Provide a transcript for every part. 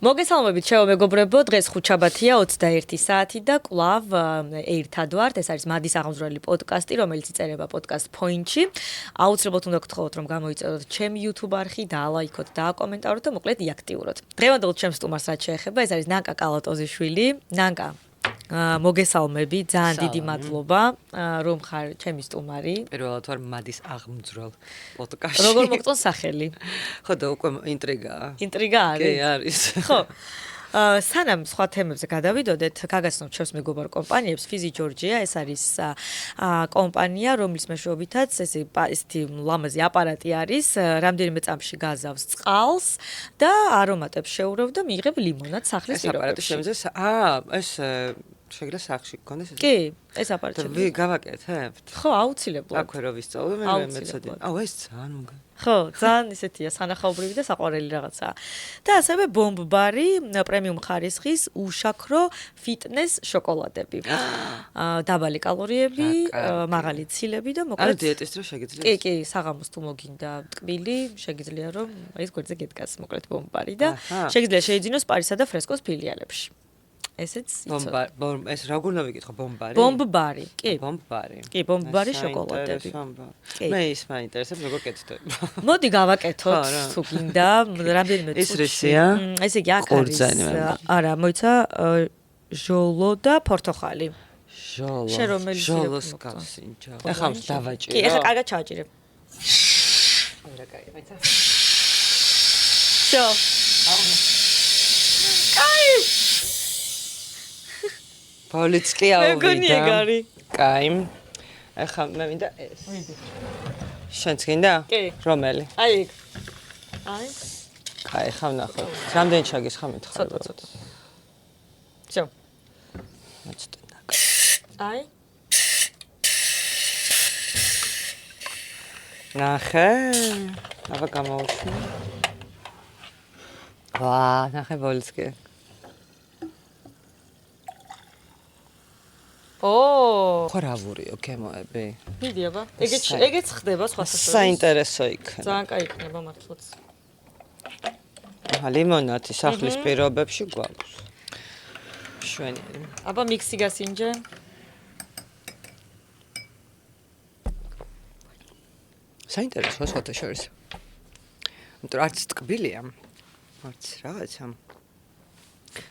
მოგესალმებით, ჩემო მეგობრებო, დღეს ხუთშაბათია 21 საათი და კვლავ ერთად ვართ. ეს არის მადის აღმზრდელი პოდკასტი, რომელიც იწერება პოდკასტ Point-ში. აუცილებლად უნდა გთხოვოთ, რომ გამოიწეროთ ჩემი YouTube არხი, დაალაიქოთ, დააკომენტაროთ და მოკლედ იაქტიუროთ. დღევანდელ ჩემს სტუმარს რაც შეეხება, ეს არის ნანკა კალატოზიშვილი. ნანკა, მოგესალმები, ძალიან დიდი მადლობა, რომ ხარ ჩემი სტუმარი. პირველად ვარ მადის აღმძვრელ პოდკასტში. როგორ მოგწონს სახელი? ხო და უკვე ინტრიგაა. ინტრიგა არის? კი, არის. ხო. სანამ სხვა თემებზე გადავიდოდეთ, გაგაცნობ ჩემს მეგობარ კომპანიებს, Fizzy Georgia, ეს არის კომპანია, რომლის მეშვეობითაც ესეთი ლამაზი აპარატი არის, რამდენიმე წამში გაზავს წყალს და არომატებს შეურევ და მიიღებ ლიმონადს სახლის პირობებში. ეს ეს შეგიძლია სახში გქონდეს ეს? კი, ეს აპარატი. გავაკეთებთ? ხო, აუცილებლად. აქვე რო ვისწავლე, მე მეცადი. ეს ძალიან მოგა. ხო, ძალიან ისეთია, სანახაობრივი და საყვარელი რაღაცაა. და ასევე ბომბ-ბარი, პრემიუმ ხარისხის უშაქრო ფიტნეს შოკოლადები. დაბალი კალორიები, მაღალი ცილები და მოკლედ. არა დიეტის დრო შეგიძლია? კი, საღამოს თუ მოგინდა ტკბილი, შეგიძლია რომ ის გვერდზე გედგას მოკლედ ბომბ-ბარი და შეგიძლია შეიძინოს პარისა და ფრესკოს ფილიალებში. ესეც ბომბ ეს როგორ უნდა ვიკითხო ბომბარი? ბომბ-ბარი, კი. ბომბარი. კი, ბომბ-ბარი შოკოლადები. მე ის მაინტერესებს როგორ კეთდები. მოდი გავაკეთოთ თუ გინდა, რამდენიმე წუთში. ეს რისია? ესე იგი აქ არის. არა, მოიცა ჟოლო და პორტოხალი. ჟოლო. შენ რომელი ჟოლოს გავსინჯა. ეხლა დავაჭირო. კი, ეხლა კარგად ჩააჭირებ. არა, კაი, მაიცა. შო. კაი. პოლიცი ავიდა. მეგონი ეგარი. კაი. ეხლა მე მინდა ეს. ვიდი. შენც გინდა? კი. რომელი? აი ეგ. აი. კაი, ხა ვნახოთ. რამდენი ჩაგისხა მითხარ? ცოტა. შო. მოცდენა. აი. ნახე. აბა გამოვხსნი. ნახე პოლიცი. ხორავურიო გემოები. მიდი აბა. ეგეც ხდება სხვა სასწაულს. საინტერესო იქნება. ძალიან კაი იქნება მართლაც. ლიმონადი სახლის პირობებში გვაქვს. შვენიერი. აბა მიქსი გასინჯე. საინტერესო სხვათა შორის. იმიტომ არც ტკბილია. არც რაღაცა.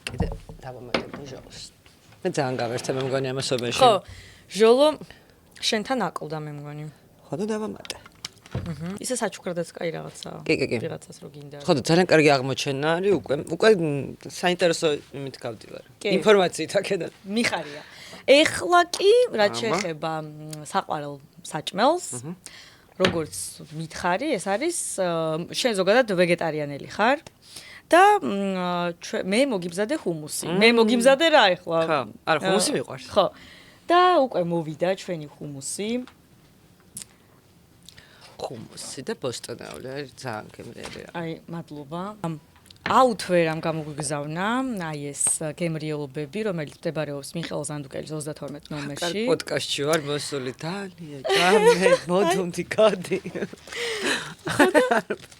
კიდე დავამატებ ჟოლოს. მე ძალიან გავერთე მე მგონი ამასობაში. ხო, ჟოლო შენთან აკლდა მე მგონი. ხო და დავამატე. ისე საჩუქრადაც კაი რაღაცაა. კი. ვიღაცას რო გინდა. ხო და ძალიან კარგი აღმოჩენა არის უკვე საინტერესო იმით გავდივარ. ინფორმაციით აქედან. მიხარია. ეხლა კი რაც შეეხება საყვარელ საჭმელს, როგორც მითხარი, ეს არის შენ ზოგადად ვეგეტარიანელი ხარ. და მე მოგიბზადე ჰუმუსი. მე მოგიბზადე რა ეხლა? ხო, არა ჰუმუსი მიყვარს. ხო. და უკვე მოვიდა ჩვენი ჰუმუსი. ჰუმუსი და ბოსტონეული არის ძალიან გემრიელი. აი, მადლობა. აუთვერამ გამოგვიგზავნა, აი ეს გემრიელობები, რომელიც მდებარეობს მიხეილ ზანდუკელის 32 ნომერში. პოდკასტში ვარ მოსული დალია, ჭამე, მოდუნდი გადი.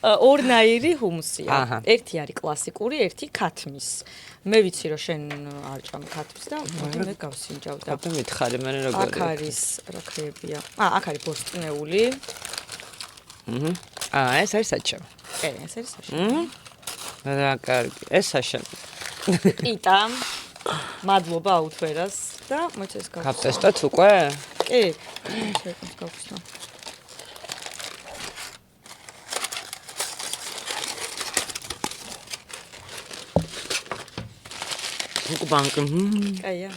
ორნაირი ჰუმუსია. ერთი არის კლასიკური, ერთი ქათმის. მე ვიცი რომ შენ არ ჭამ ქათმის და მე გავსინჯავ და. აბა მითხარი მე როგორია. აქ არის რა ქრებია. აქ არის ბოსტნეული. ეს არის საჩემ. კი, ეს არის საჩემ. რა კარგი. ეს საშენ. პიტა. მადლობა აუთვერას და მოიცა ეს გავხსნა. გაფტესტოთ უკვე? კი. შეგიძლია გავხსნა. უკბანკი. კაია.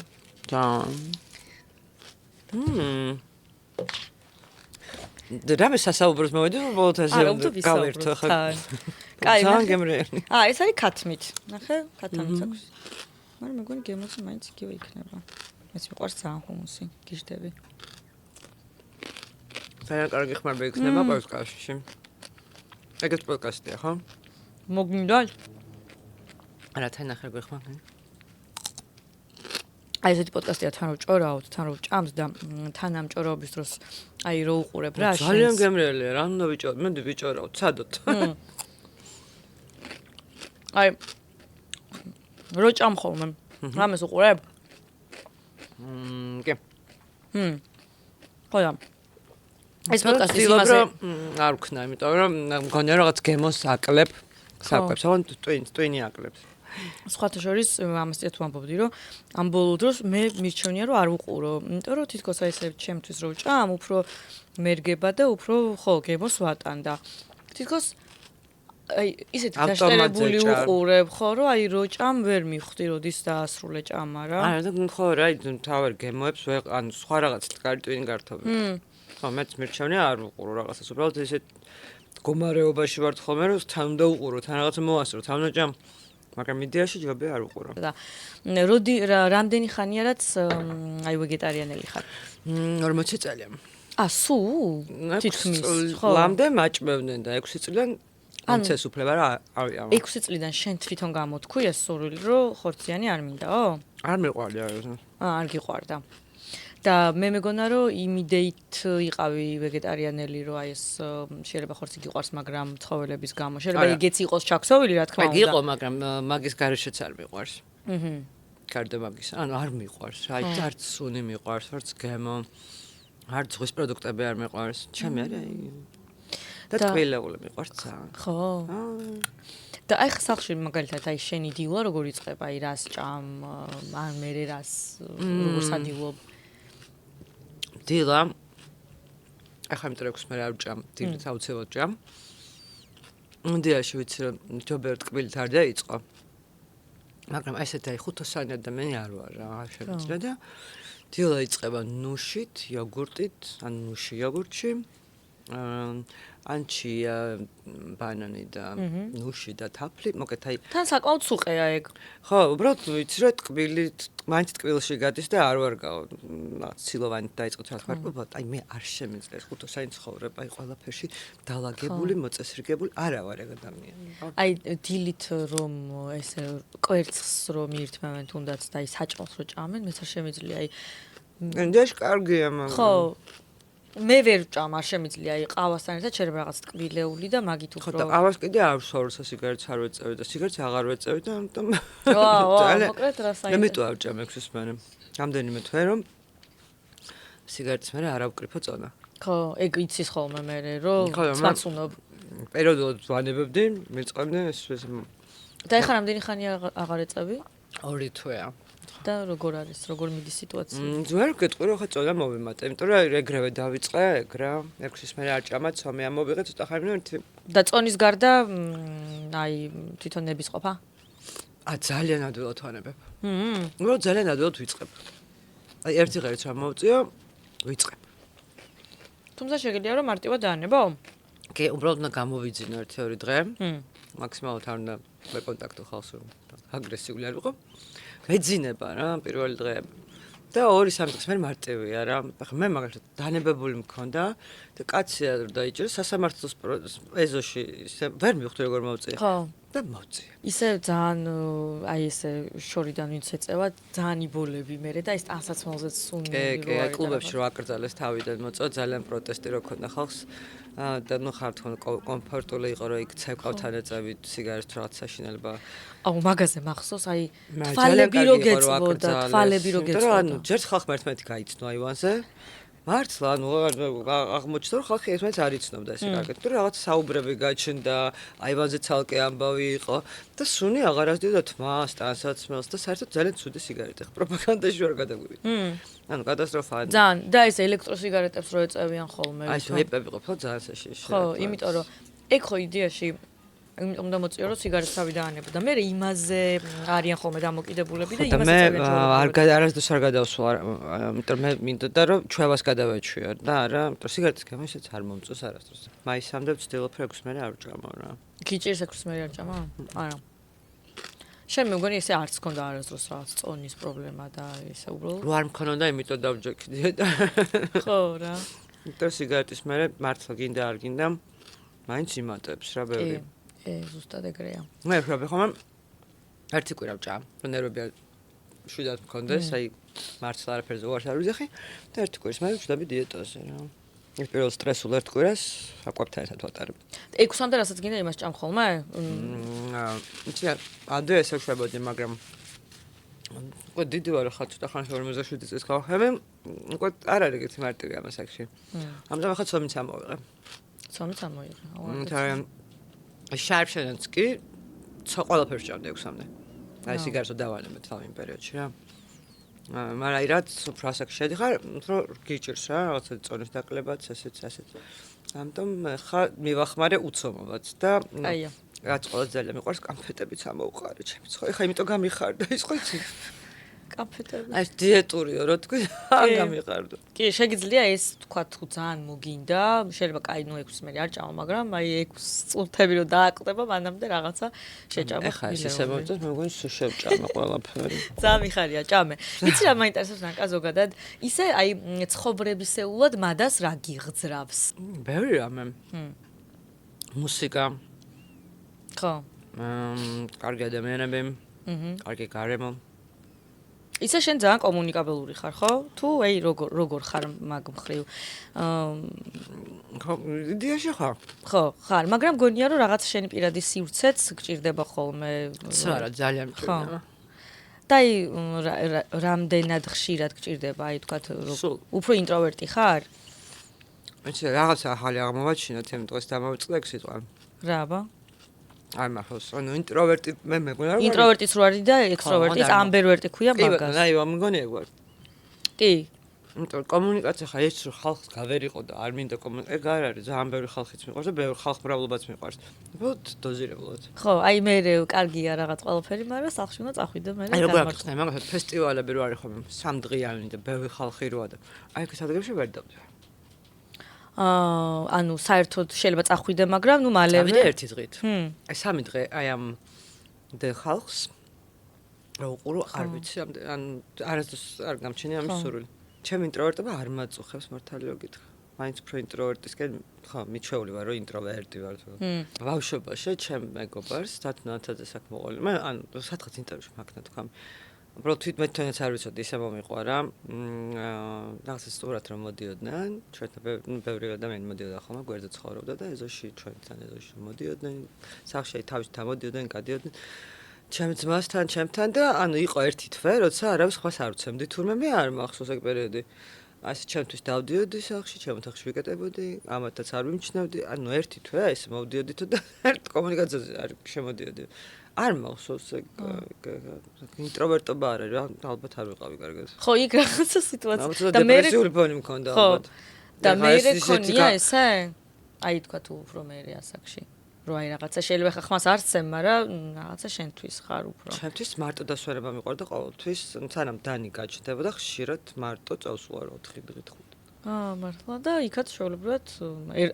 რამე სასაუბროს მოვედი, უბრალოდ ესე გავერთო ხა. კაი, ძალიან გემრიელი. ეს არის ქათმით. ნახე, ქათამიც აქვს. მაგრამ მეგონი გემოსი მაინც იგივე იქნება. მეც მიყვარს ძალიან ჰუმუსი, გიждები. ძალიან კარგი ხმარება იქნება პოდკასტში. ეგეთ პოდკასტია, ხო? მოგმინდა? არა, თან ახერ გვეხმარ. აი ესეთი პოდკასტია თან რო ჭორავთ, თან რო ჭამს და თან ამ ჭორაობის დროს აი რო უყურებ რა შენს. ძალიან გემრიელია, რა უნდა ვიჭორო? მე ვიჭორავ, ცადოთ. აი რო ჭამ ხოლმე. რამეს უყურებ? კი. ხო და ეს პოდკასტი იმაზე არ ვქნა, იმიტომ რომ მგონია რაღაც გემოს აკლებ, საკვებს, ოღონდ ტვინი აკლებს. სხვათა შორის ამას წეთ ვამბობდი, რომ ამ ბოლო დროს მე მირჩევნია რომ არ უყურო, იმიტომ რომ თითქოს აი ესე ჩემთვის რო ჭამ, უფრო მერგება და უფრო ხო გემოს ვატან და თითქოს აი ისეთი დაშტერებული უყურებ, ხო, რომ აი რო ჭამ ვერ მივხვდი, როდის დაასრულე ჭამა რა. არა, ხო, რა, თავარ გემოებს ანუ სხვა რაღაც კარი ტვინი გართობი. ხო, მეც მირჩევნია არ უყურო რაღაცას, უბრალოდ ესე მდგომარეობაში ვარ ხოლმე, რომ თან უნდა უყურო, თან რაღაცა მოვასწრო, თან უნდა ჭამ. მაგრამ იდეაში ჯობია არ უყურო. და რამდენი ხანია რაც აი ვეგეტარიანელი ხარ? 40 წელია. სუ? თითქმის, ხო. ლამდე მაჭმევდნენ და 6 წლიდან ამცეს უფლება რა ავია. 6 წლიდან შენ თვითონ გამოთქვი ეს სურვილი, რომ ხორციანი არ მინდაო? არ მიყვარდა ეს. არ გიყვარდა. და მე მეგონა რომ იმიდეით იყავი ვეგეტარიანელი რომ აი ეს შეიძლება ხორცი გიყვარს მაგრამ ცხოველების გამო შეიძლება იგეც იყოს ჩაქსოვილი რა თქმა უნდა. მე გიყო მაგრამ მაგის გარეშეც არ მიყვარს. გარდა მაგის ანუ არ მიყვარს რა არც სუნი მიყვარს არც გემო არც ზღვის პროდუქტები არ მიყვარს ჩემი არის აი და თბილეული მიყვარს ძალიან. ხო. და აი ხსახში მაგალითად აი შენი დილა როგორ იწყება აი რას ჭამ ან მე რას როგორ სადილობ დილა ახლა მე 6 მე არ ვჭამ დილით აუცილებლად ჭამ დილაში ვიცი რომ ჯობია ტკბილით არ დაიწყო მაგრამ ესეთი აი 5-სანი ადამიანი არ ვარ რა შემიძლია და დილა იწყება ნუშით იოგურტით ან ნუში იოგურტში ან ჩია ბანანი და ნუში და თაფლი მოკეთ აი თან საკმაოდ სუყეა ეგ ხო უბრალოდ ვიცი რომ ტკბილით მაინც ტკბილში გადის და არ ვარ ცილოვანით დაიწყო რა თქმა უნდა აი მე არ შემიძლია 5-სანი ცხოვრება აი ყველაფერში დალაგებული მოწესრიგებული არა ვარ ეგ ადამიანი აი დილით რომ ესე კვერცხს რომ ირთმევენ თუნდაც და აი საჭმელს რომ ჭამენ მეც არ შემიძლია აი ნდეშ კარგია მაგრამ ხო მე ვერ ვჭამ არ შემიძლია აი ყავასთან ერთად შეიძლება რაღაც ტკბილეული და მაგით უფრო ხო და ყავას კიდე არ ვსვორს სიგარეტს არ ვეწევი და სიგარეტს აღარ ვეწევი და ამიტომ მოკლედ რა საერთოდ მე მეტო არ ვჭამ ექვსის მერე რამდენიმე თვე რომ სიგარეტს მერე არ ავკრიფო წონა ხო ეგ იცის ხოლმე მერე რომ ცაცუნობ პერიოდულად ვანებებდი მიწყებდნენ ეს და ეხლა რამდენი ხანია აღარ ეწევი 2 თვეა და როგორ არის როგორ მიდის სიტუაცია ვერ გეტყვი რომ ხა წონა მოვიმატე იმიტომ რომ ეგრევე დავიწყე ეგ რა ექვსის მერე არ ჭამა ცომი ამოვიღე ცოტა ხანი და წონის გარდა აი თვითონ ნების ყოფა ძალიან ადვილად ვანებებ რო ძალიან ადვილად ვიწყებ აი ერთი ღერიც რა მოვწიო ვიწყებ თუმცა შეგიძლია რომ მარტივად დაანებო კი უბრალოდ უნდა გამოვიძინო 1-2 დღე მაქსიმალურად არ უნდა მეკონტაქტო ხალხს რომ აგრესიული არ ვიყო მეძინება რა პირველი დღეები და 2-3 დღის მერე მარტივია რა ახლა მე მაგალითად დანებებული მქონდა და კაცია რომ დაიჭირა სასამართლოს ეზოში ვერ მივხვდი როგორ მოვწია ხო და მოვწია ისე ძალიან აი ესე შორიდან ვინც ეწევა ძალიან იბოლები მე და ეს ტანსაცმელზეც სუნი კი კლუბებში რო აკრძალეს თავიდან მოწვა ძალიან პროტესტი რო ქონდა ხალხს და ნუ ხარ თქო კომფორტული იყო რომ იქ ცეკვავთან ეწევით სიგარეტს რაღაც საშინელება აუ მაგაზე მახსოვს აი თვალები რო გეწვოდა თვალები რო გეწვოდა ანუ ჯერ ხალხმა ერთმანეთი გაიცნო აივანზე მართლა ანუ აღმოჩნდა რომ ხალხი ერთმანეთს არ იცნობდა ესე კარგად თუ რაღაც საუბრები გაჩნდა აივანზე ცალკე ამბავი იყო და სუნი აღარ ასდიოდა თმას ტანსაცმელს და საერთოდ ძალიან ცუდი სიგარეტი ხო პროპაგანდაში ვერ გადაგვივიდა ანუ კატასტროფაა ძალიან და ეს ელექტროსიგარეტებს რო ეწევიან ხოლმე აი ვეიპები ყოფილა ძალიან საშიში ხო იმიტომ რომ ეგ ხო იდეაში უნდა მოწიო რომ სიგარეტს თავი დაანებო და მე იმაზე არიან ხოლმე დამოკიდებულები და იმაზე წევენ და არასდროს არ გადავსვა იმიტომ მე მინდოდა რომ ჩვევას გადავეჩვიო და არა იმიტომ სიგარეტის გამო ისეც არ მომწონს არასდროს მაისამდე ვცდილობ 6 მერე არ ვჭამო რა გიჭირს 6 მერე არ ჭამა არა შენ მეგონი ესე არც ქონდა არასდროს რაღაც წონის პრობლემა და ესე უბრალოდ რო არ მქონოდა იმიტომ დავჯექდი და ხო რა იმიტომ სიგარეტის მერე მართლა გინდა არ გინდა მაინც იმატებს რა ბევრი ზუსტად ეგრეა. მე ვფიქრობ ხომ ერთი კვირა ვჭამ, რომ ნერვები შვიდად მქონდეს, აი მართლა არაფერზე უარს არ ვიზახი და ერთი კვირის მერე ვჭდები დიეტაზე რა. ის პირველ სტრესულ ერთ კვირას საკვებთან ერთად ვატარებ. 6-მდე რასაც გინდა იმას ჭამ ხოლმე? იცი, ადრე ესე ვშვებოდი, მაგრამ უკვე დიდი ვარ ხა ცოტა ხანს 47 წელს გავხები, უკვე არ არის ეგეთი მარტივი ამას აქში. ამიტომ ხა ცომიც ამოვიღე. ცომიც ამოიღე. მაგრამ შარფშენაც კი ყველაფერს ჭამდი 6-მდე. აი სიგარეთო დავანებთ თავ იმ პერიოდში რა. მაგრამ რაც უფრო ასაკში შედიხარ, უფრო გიჭირს რა, რაღაცა წონის დაკლებაც, ასეც. ამიტომ ხა მივახმარე უცომობაც და აია. რაც ყველაზე ძალიან მიყვარს კამფეტებიც ამოვყარე ჩემი ხო, ეხა იმიტომ გამიხარდა ის ხო იცი? კამფეტები. აი დიეტურიო რო თქვი, არ გამიხარდა. კი, შეგიძლია ეს თქვა თუ ძალიან მოგინდა, შეიძლება კაი ნუ 6 მე არ ჭამა, მაგრამ აი 6 წუთები რო დააკვდება, მანამდე რაღაცა შეჭამა. ეხა ეს ესე მოვწეს, მე მგონი შევჭამე ყველაფერი. ძალიან მიხარია, ჭამე. იცი რა მაინტერესებს ნანკა ზოგადად, ისე აი ცხოვრებისეულად მადას რა გიღძრავს? ბევრი რამე. მუსიკა. ხო. კარგი ადამიანები. კარგი გარემო. ისე შენ ძალიან კომუნიკაბელური ხარ, ხო? თუ აი როგორ ხარ მაგ მხრივ? ხო, იდეაში ხარ. ხო, ხარ, მაგრამ გონია რომ რაღაც შენი პირადი სივრცეც გჭირდება ხოლმე. არა, ძალიან მჭირდება. და აი რამდენად ხშირად გჭირდება, აი თქვათ უფრო ინტროვერტი ხარ? მეც რაღაცა ახალი აღმოვაჩინა თემ დღეს დამოვიწყდა ეგ სიტყვა. რა აბა? არ მახოს, ანუ ინტროვერტი მე მეგონა რა. ინტროვერტიც რო არის და ექსტროვერტიც ამბერვერტი ქვია მაგას. კი, აი ამგონი ეგ ვარ. კი. იმიტომ კომუნიკაცია ხა ეს რო ხალხს გავერიყო და არ მინდა ეგ არ არის, ძალიან ბევრი ხალხიც მიყვარს და ბევრი ხალხმრავლობაც მიყვარს. უბრალოდ დოზირებულად. ხო, აი მე კარგია რაღაც ყველაფერი, მაგრამ სახლში უნდა წახვიდე მე. აი როგორ ახსნე, მაგალითად ფესტივალები რო არის ხოლმე 3 დღიანი და ბევრი ხალხი როა და აი ეს ადგილებში ვერ დავდივარ. ანუ საერთოდ შეიძლება წახვიდე, მაგრამ ნუ მალევე. წავიდე ერთი დღით. აი 3 დღე აი ამ დე ხალხს რა უყურო არ ვიცი ან არასდროს არ გამჩენია ამის სურვილი. ჩემ ინტროვერტობა არ მაწუხებს მართალი რო გითხრა. მაინც უფრო ინტროვერტისკენ ხო მიჩვეული ვარ რომ ინტროვერტი ვარ თუ. ბავშვობაში ჩემ მეგობარს დათნათაძე საქმოყოლი. მე ან სადღაც ინტერვიუში მაგნა თქვა. უბრალოდ თვითმეთონაც არ ვიცოდი ისე მომიყვარა. რაღაცა სწორად რომ მოდიოდნენ, ჩვენთან ბევრი ადამიანი მოდიოდა ხოლმე, გვერდზე ცხოვრობდა და ეზოში ჩვენთან ეზოში მოდიოდნენ. სახში თავის დამოდიოდნენ, გადიოდნენ. ჩემ ძმასთან, ჩემთან და ანუ იყო ერთი თვე, როცა არავის ხვას არ ვცემდი, თურმე მე არ მახსოვს ეგ პერიოდი. ასე ჩემთვის დავდიოდი სახში, ჩემ ოთახში ვიკეტებოდი, ამათაც არ ვიმჩნევდი. ანუ ერთი თვე ეს მოვდიოდი თუ და ერთ კომუნიკაციაზე არ შემოდიოდი. არ მახსოვს ეგ ინტროვერტობა არ არის რა, ალბათ არ ვიყავი კარგად. ხო, იქ რაღაცა სიტუაცია და მე დეპრესიული ფონი მქონდა ალბათ. და მე მქონია ესე? აი თქვა თუ უფრო მე ასაკში. რო აი რაღაცა შეიძლება ხმას არ წემ, მაგრამ რაღაცა შენთვის ხარ უფრო. ჩემთვის მარტო დასვენება მიყვარდა ყოველთვის, სანამ დანი გაჩნდებოდა ხშირად მარტო წელს ვარ 4 დღით 5. მართლა და იქაც შეულებრივად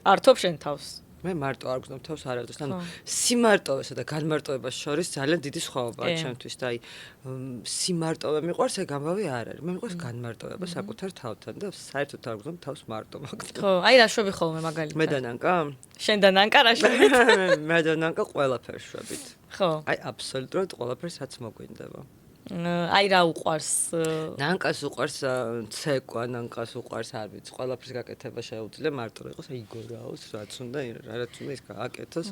ართობ შენ თავს. მე მარტო არ გძნობ თავს არავის. ანუ სიმარტოვესა და განმარტოებას შორის ძალიან დიდი სხვაობაა ჩემთვის და აი სიმარტოვე მიყვარს, ეგ ამბავი არ არის. მე მიყვარს განმარტოვება საკუთარ თავთან და საერთოდ არ გძნობ თავს მარტო მაგდ. ხო, აი რა შვები ხოლმე მაგალითად. მე და ნანკა? შენ და ნანკა რა შვებით? მე და ნანკა ყველაფერს შვებით. ხო. აი აბსოლუტურად ყველაფერს რაც მოგვინდება. აი რა უყვარს? ნანკას უყვარს ცეკვა, ნანკას უყვარს არ ვიცი, ყველაფერს გაკეთება შეუძლია, მარტო იყოს იგორაოს, რაც უნდა ის გააკეთოს.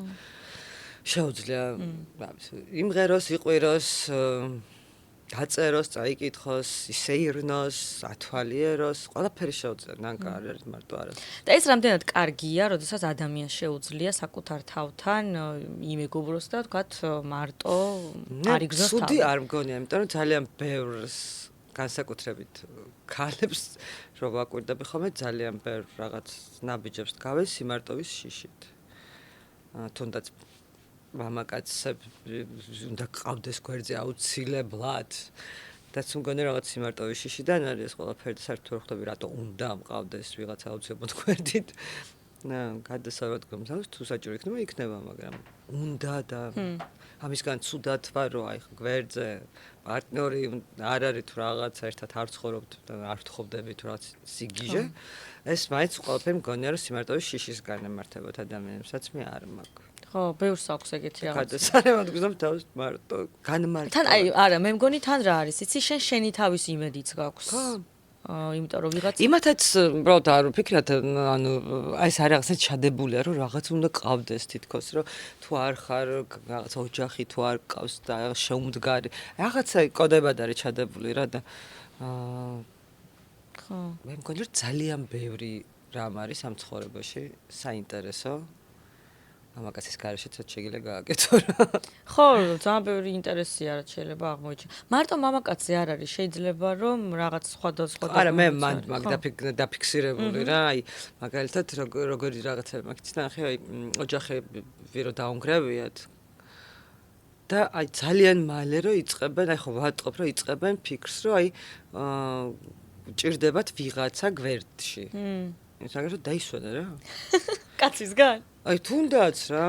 შეუძლია, რა ვიცი, იმღეროს, იყვიროს, დაწეროს, წაიკითხოს, ისეირნოს, ათვალიეროს, ყველაფერი შეუძლია, ნანკა არ არის მარტო არა. და ეს რამდენად კარგია, როდესაც ადამიანს შეუძლია საკუთარ თავთან იმეგობროს და თქვათ მარტო არ იგზნოს თავი. ცუდი არ მგონია, იმიტომ რომ ძალიან ბევრს განსაკუთრებით ქალებს რო ვაკვირდები ხოლმე ძალიან ბევრ რაღაც ნაბიჯებს დგავენ სიმარტოვის შიშით. თუნდაც მამაკაცები უნდა ყავდეს გვერდზე აუცილებლად. დაც მგონი რაღაც სიმარტოვის შიშიდან არის ეს ყველაფერი საერთოდ ვერ ხვდები რატო უნდა მყავდეს ვიღაცა აუცილებლად გვერდით. გადასავად გომსავს თუ საჭირო იქნება იქნება, მაგრამ უნდა და ამისგან ცუდად ვარ რომ აი გვერდზე პარტნიორი არ არის თუ რაღაც ერთად არ ცხოვრობთ და არ ვთხოვდებით თუ რაღაც სიგიჟე. ეს მაინც ყველაფერი მგონია რომ სიმარტოვის შიშის განემართებათ ადამიანებსაც მე არ მაქვს. ხო, ბევრს აქვს ეგეთი რაღაც. გადასარევად გზნობ თავს მარტო განმარტო. თან აი არა, მე მგონი თან რა არის, იცი შენი თავის იმედიც გაქვს. ხო. იმიტომ რომ ვიღაც იმათაც უბრალოდ არ ვფიქრობთ, ანუ აი ეს არ რაღაცა ჩადებულია, რომ რაღაც უნდა ყავდეს თითქოს, რომ თუ არ ხარ რაღაც ოჯახი თუ არ ყავს და შეუმდგარი, რაღაცა კოდებად არის ჩადებული რა და ხო. მე მგონი რომ ძალიან ბევრი რამ არის ამ ცხოვრებაში საინტერესო. მამაკაცის გარეშე ცოტა შეგიძლია გააკეთო რა. ხო, ძალიან ბევრი ინტერესია რაც შეიძლება აღმოიჩინო. მარტო მამაკაცზე არ არის, შეიძლება რომ რაღაც სხვადასხვა არა, მე მან მაგ დაფიქსირებული რა, აი მაგალითად როგორი რაღაცები მაგით ნახე, აი ოჯახები რო დაუნგრევიათ და აი ძალიან მალე რო იწყებენ, აი ხო ვატყობ რომ იწყებენ ფიქრს, რომ აი ჭირდებათ ვიღაცა გვერდში. ის აგერ დაისვენა რა. კაცისგან? აი თუნდაც რა.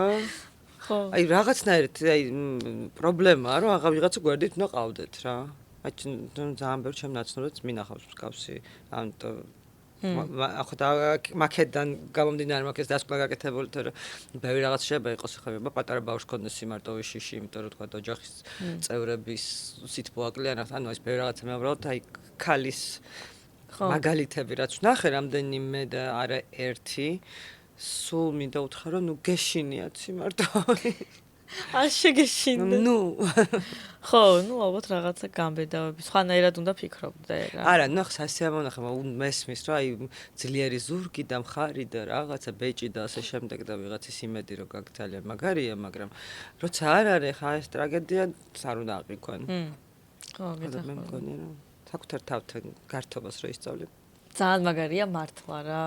ხო. აი რაღაცნაირად აი პრობლემაა რომ აღარ ვიღაცა გვერდით უნდა ყავდეთ რა. აი ძალიან ბევრი ჩემ ნაცნობებს მინახავს მსგავსი. ამიტომ ახლა და მაკედან გამომდინარე მაკეს დასკვნა გაკეთებული თორე ბევრი რაღაც შეიძლება იყოს ხება პატარა ბავშვი ქონდეს სიმარტოვი შიში, იმიტომ რომ თქვა ოჯახის წევრების სითბო აკლიანახთ, ანუ ეს ბევრი რაღაცა მე უბრალოდ აი ქალის მაგალითები რაც ვნახე რამდენიმე და არა ერთი სულ მინდა უთხრა რომ ნუ გეშინიათ სიმარტოვი. არ შეგეშინდა. ნუ ხო, ნუ ალბათ რაღაცა გამბედავები, სხვანაირად უნდა ფიქრობდე რა. არა, ნუ ახლა სასიამოვნო ხება მესმის რა, აი ძლიერი ზურგი და მხარი და რაღაცა ბეჭი და ასე შემდეგ და ვიღაცის იმედი რომ გაგ ძალიან მაგარია, მაგრამ როცა არ არის ხა ეს ტრაგედია არ უნდა აყიქვან. ხო, მე მგონი რომ საკუთარ თავთან გართობას რო ისწავლებ. ძალიან მაგარია მართლა რა.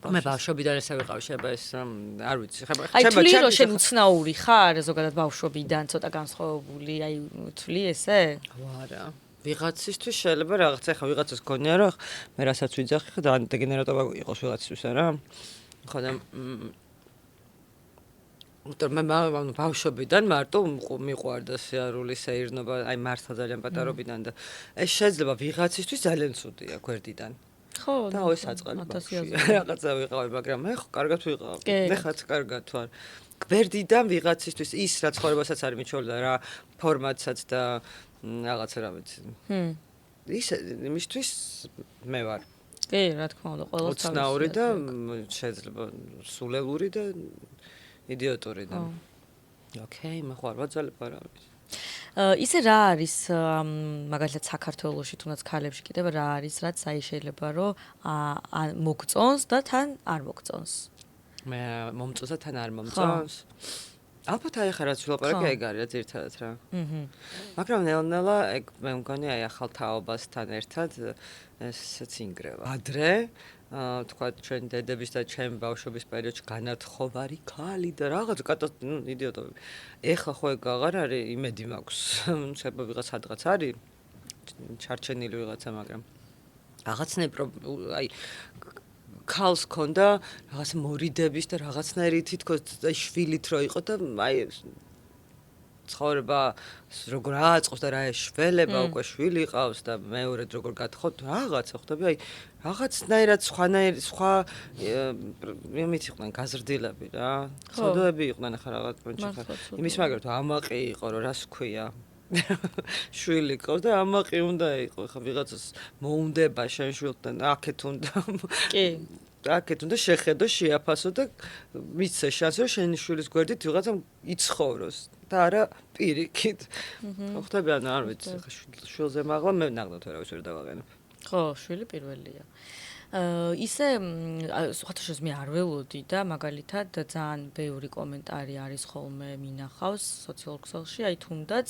მე ბავშვობიდან ესე ვიყავ, შეიძლება ეს არ ვიცი, ხება აი თვლი რომ შენ უცნაური ხარ, ზოგადად ბავშვობიდან ცოტა განსხვავებული, აი თვლი ესე? არა. ვიღაცისთვის შეიძლება რაღაცა ხა ვიღაცას გქონია რომ მე რასაც ვიძახი ხა და დეგენერატობა იყოს ვიღაცისთვის არა. ხო და მე ბავშვობიდან მარტო მიყვარდა სიარული, სეირნობა, აი მართლა ძალიან პატარობიდან და ეს შეიძლება ვიღაცისთვის ძალიან ცუდია გვერდიდან. ხო, და ეს აწყალი რაღაცა ვიყავი, მაგრამ მე ხო კარგად ვიყავ. მე ხაც კარგად ვარ. გვერდიდან ვიღაცისთვის ის რა ცხოვრებასაც არ მიჩვენდა რა ფორმატსაც და რაღაცა რა ვიცი. ის იმისთვის მე ვარ. კი, რა თქმა უნდა, ყველას თავისი. უცნაური და შეიძლება სულელური და იდიოტური და. ოკეი, მე ხო არ ვაძალებ არა ვიცი. ისე რა არის მაგალითად საქართველოში თუნდაც ქალებში კიდევ რა არის რაც აი შეიძლება რომ მოგწონს და თან არ მოგწონს. მე მომწონს და თან არ მომწონს. ალბათ აი ხა რაც ვილაპარაკე ეგ არის რა ძირთადად რა. მაგრამ ნელ-ნელა ეგ მე მგონი აი ახალ თაობასთან ერთად ესეც ინგრევა. ადრე თქვა ჩვენ დედების და ჩემ ბავშვობის პერიოდში განათხოვარი ქალი და რაღაც იდიოტები. ეხლა ხო ეგ აღარ არის, იმედი მაქვს. შეიძლება ვიღაც სადღაც არის ჩარჩენილი ვიღაცა, მაგრამ რაღაცნაირ აი ქალს ქონდა რაღაც მორიდების და რაღაცნაირი თითქოს შვილით რო იყო და აი ცხოვრება როგორ აწყობს და რა ეშველება უკვე შვილი ყავს და მეორედ როგორ გათხოვთ რაღაცა ხვდები აი რაღაცნაირად სხვა იმით იყვნენ გაზრდილები რა ცოდოები იყვნენ ახლა რაღაც პონჩი იმის მაგალითად ამაყი იყო რომ რას ქვია შვილი ყავს და ამაყი უნდა იყო ხა ვიღაცას მოუნდება შენ შვილთან აქეთ უნდა კი აქეთ უნდა შეხედო შეაფასო და მიცე შანსი რომ შენი შვილის გვერდით ვიღაცა იცხოვროს და არა პირიქით ხვდები ან არ ვიცი ხა შვილზე მაღლა მე ნახდათ ვერავის ვერ დავაყენებ ხო შვილი პირველია ისე სხვათაშორის მე არ ველოდი და მაგალითად ძალიან ბევრი კომენტარი არის ხოლმე მინახავს სოციალურ ქსელში აი თუნდაც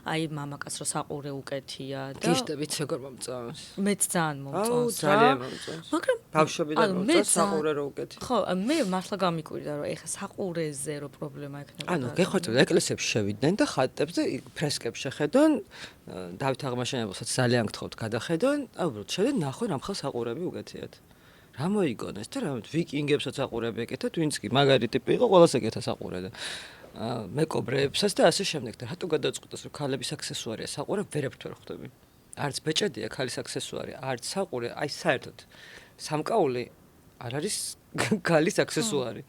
აი მამაკაც რო საყურე უკეთია და გიშდებით როგორ მომწონს მეც ძალიან მომწონს ძალიან მომწონს მაგრამ ბავშვობიდან მომწონს საყურე რო უკეთი ხო მე მართლა გამიკვირდა რომ ეხა საყურეზე რო პრობლემა ექნება ანუ გეხოცებოდა ეკლესიებში შევიდნენ და ხატებზე ფრესკებს შეხედონ დავით აღმაშენებელსაც ძალიან გთხოვთ გადახედონ უბრალოდ შევიდნენ ნახონ რამხელ საყურები უკეთია რა მოიგონეს და რა ვიკინგებსაც საყურები ეკეთათ ვინც კი მაგარი ტიპი იყო ყველას ეკეთა საყურე და მეკობრეებსაც და ასე შემდეგ და რატო გადაწყვიტეს რომ ქალების აქსესუარია საყურე ვერაფერ ვერ ხვდები არც ბეჭედია ქალის აქსესუარი არც საყურე აი საერთოდ სამკაული არ არის ქალის აქსესუარი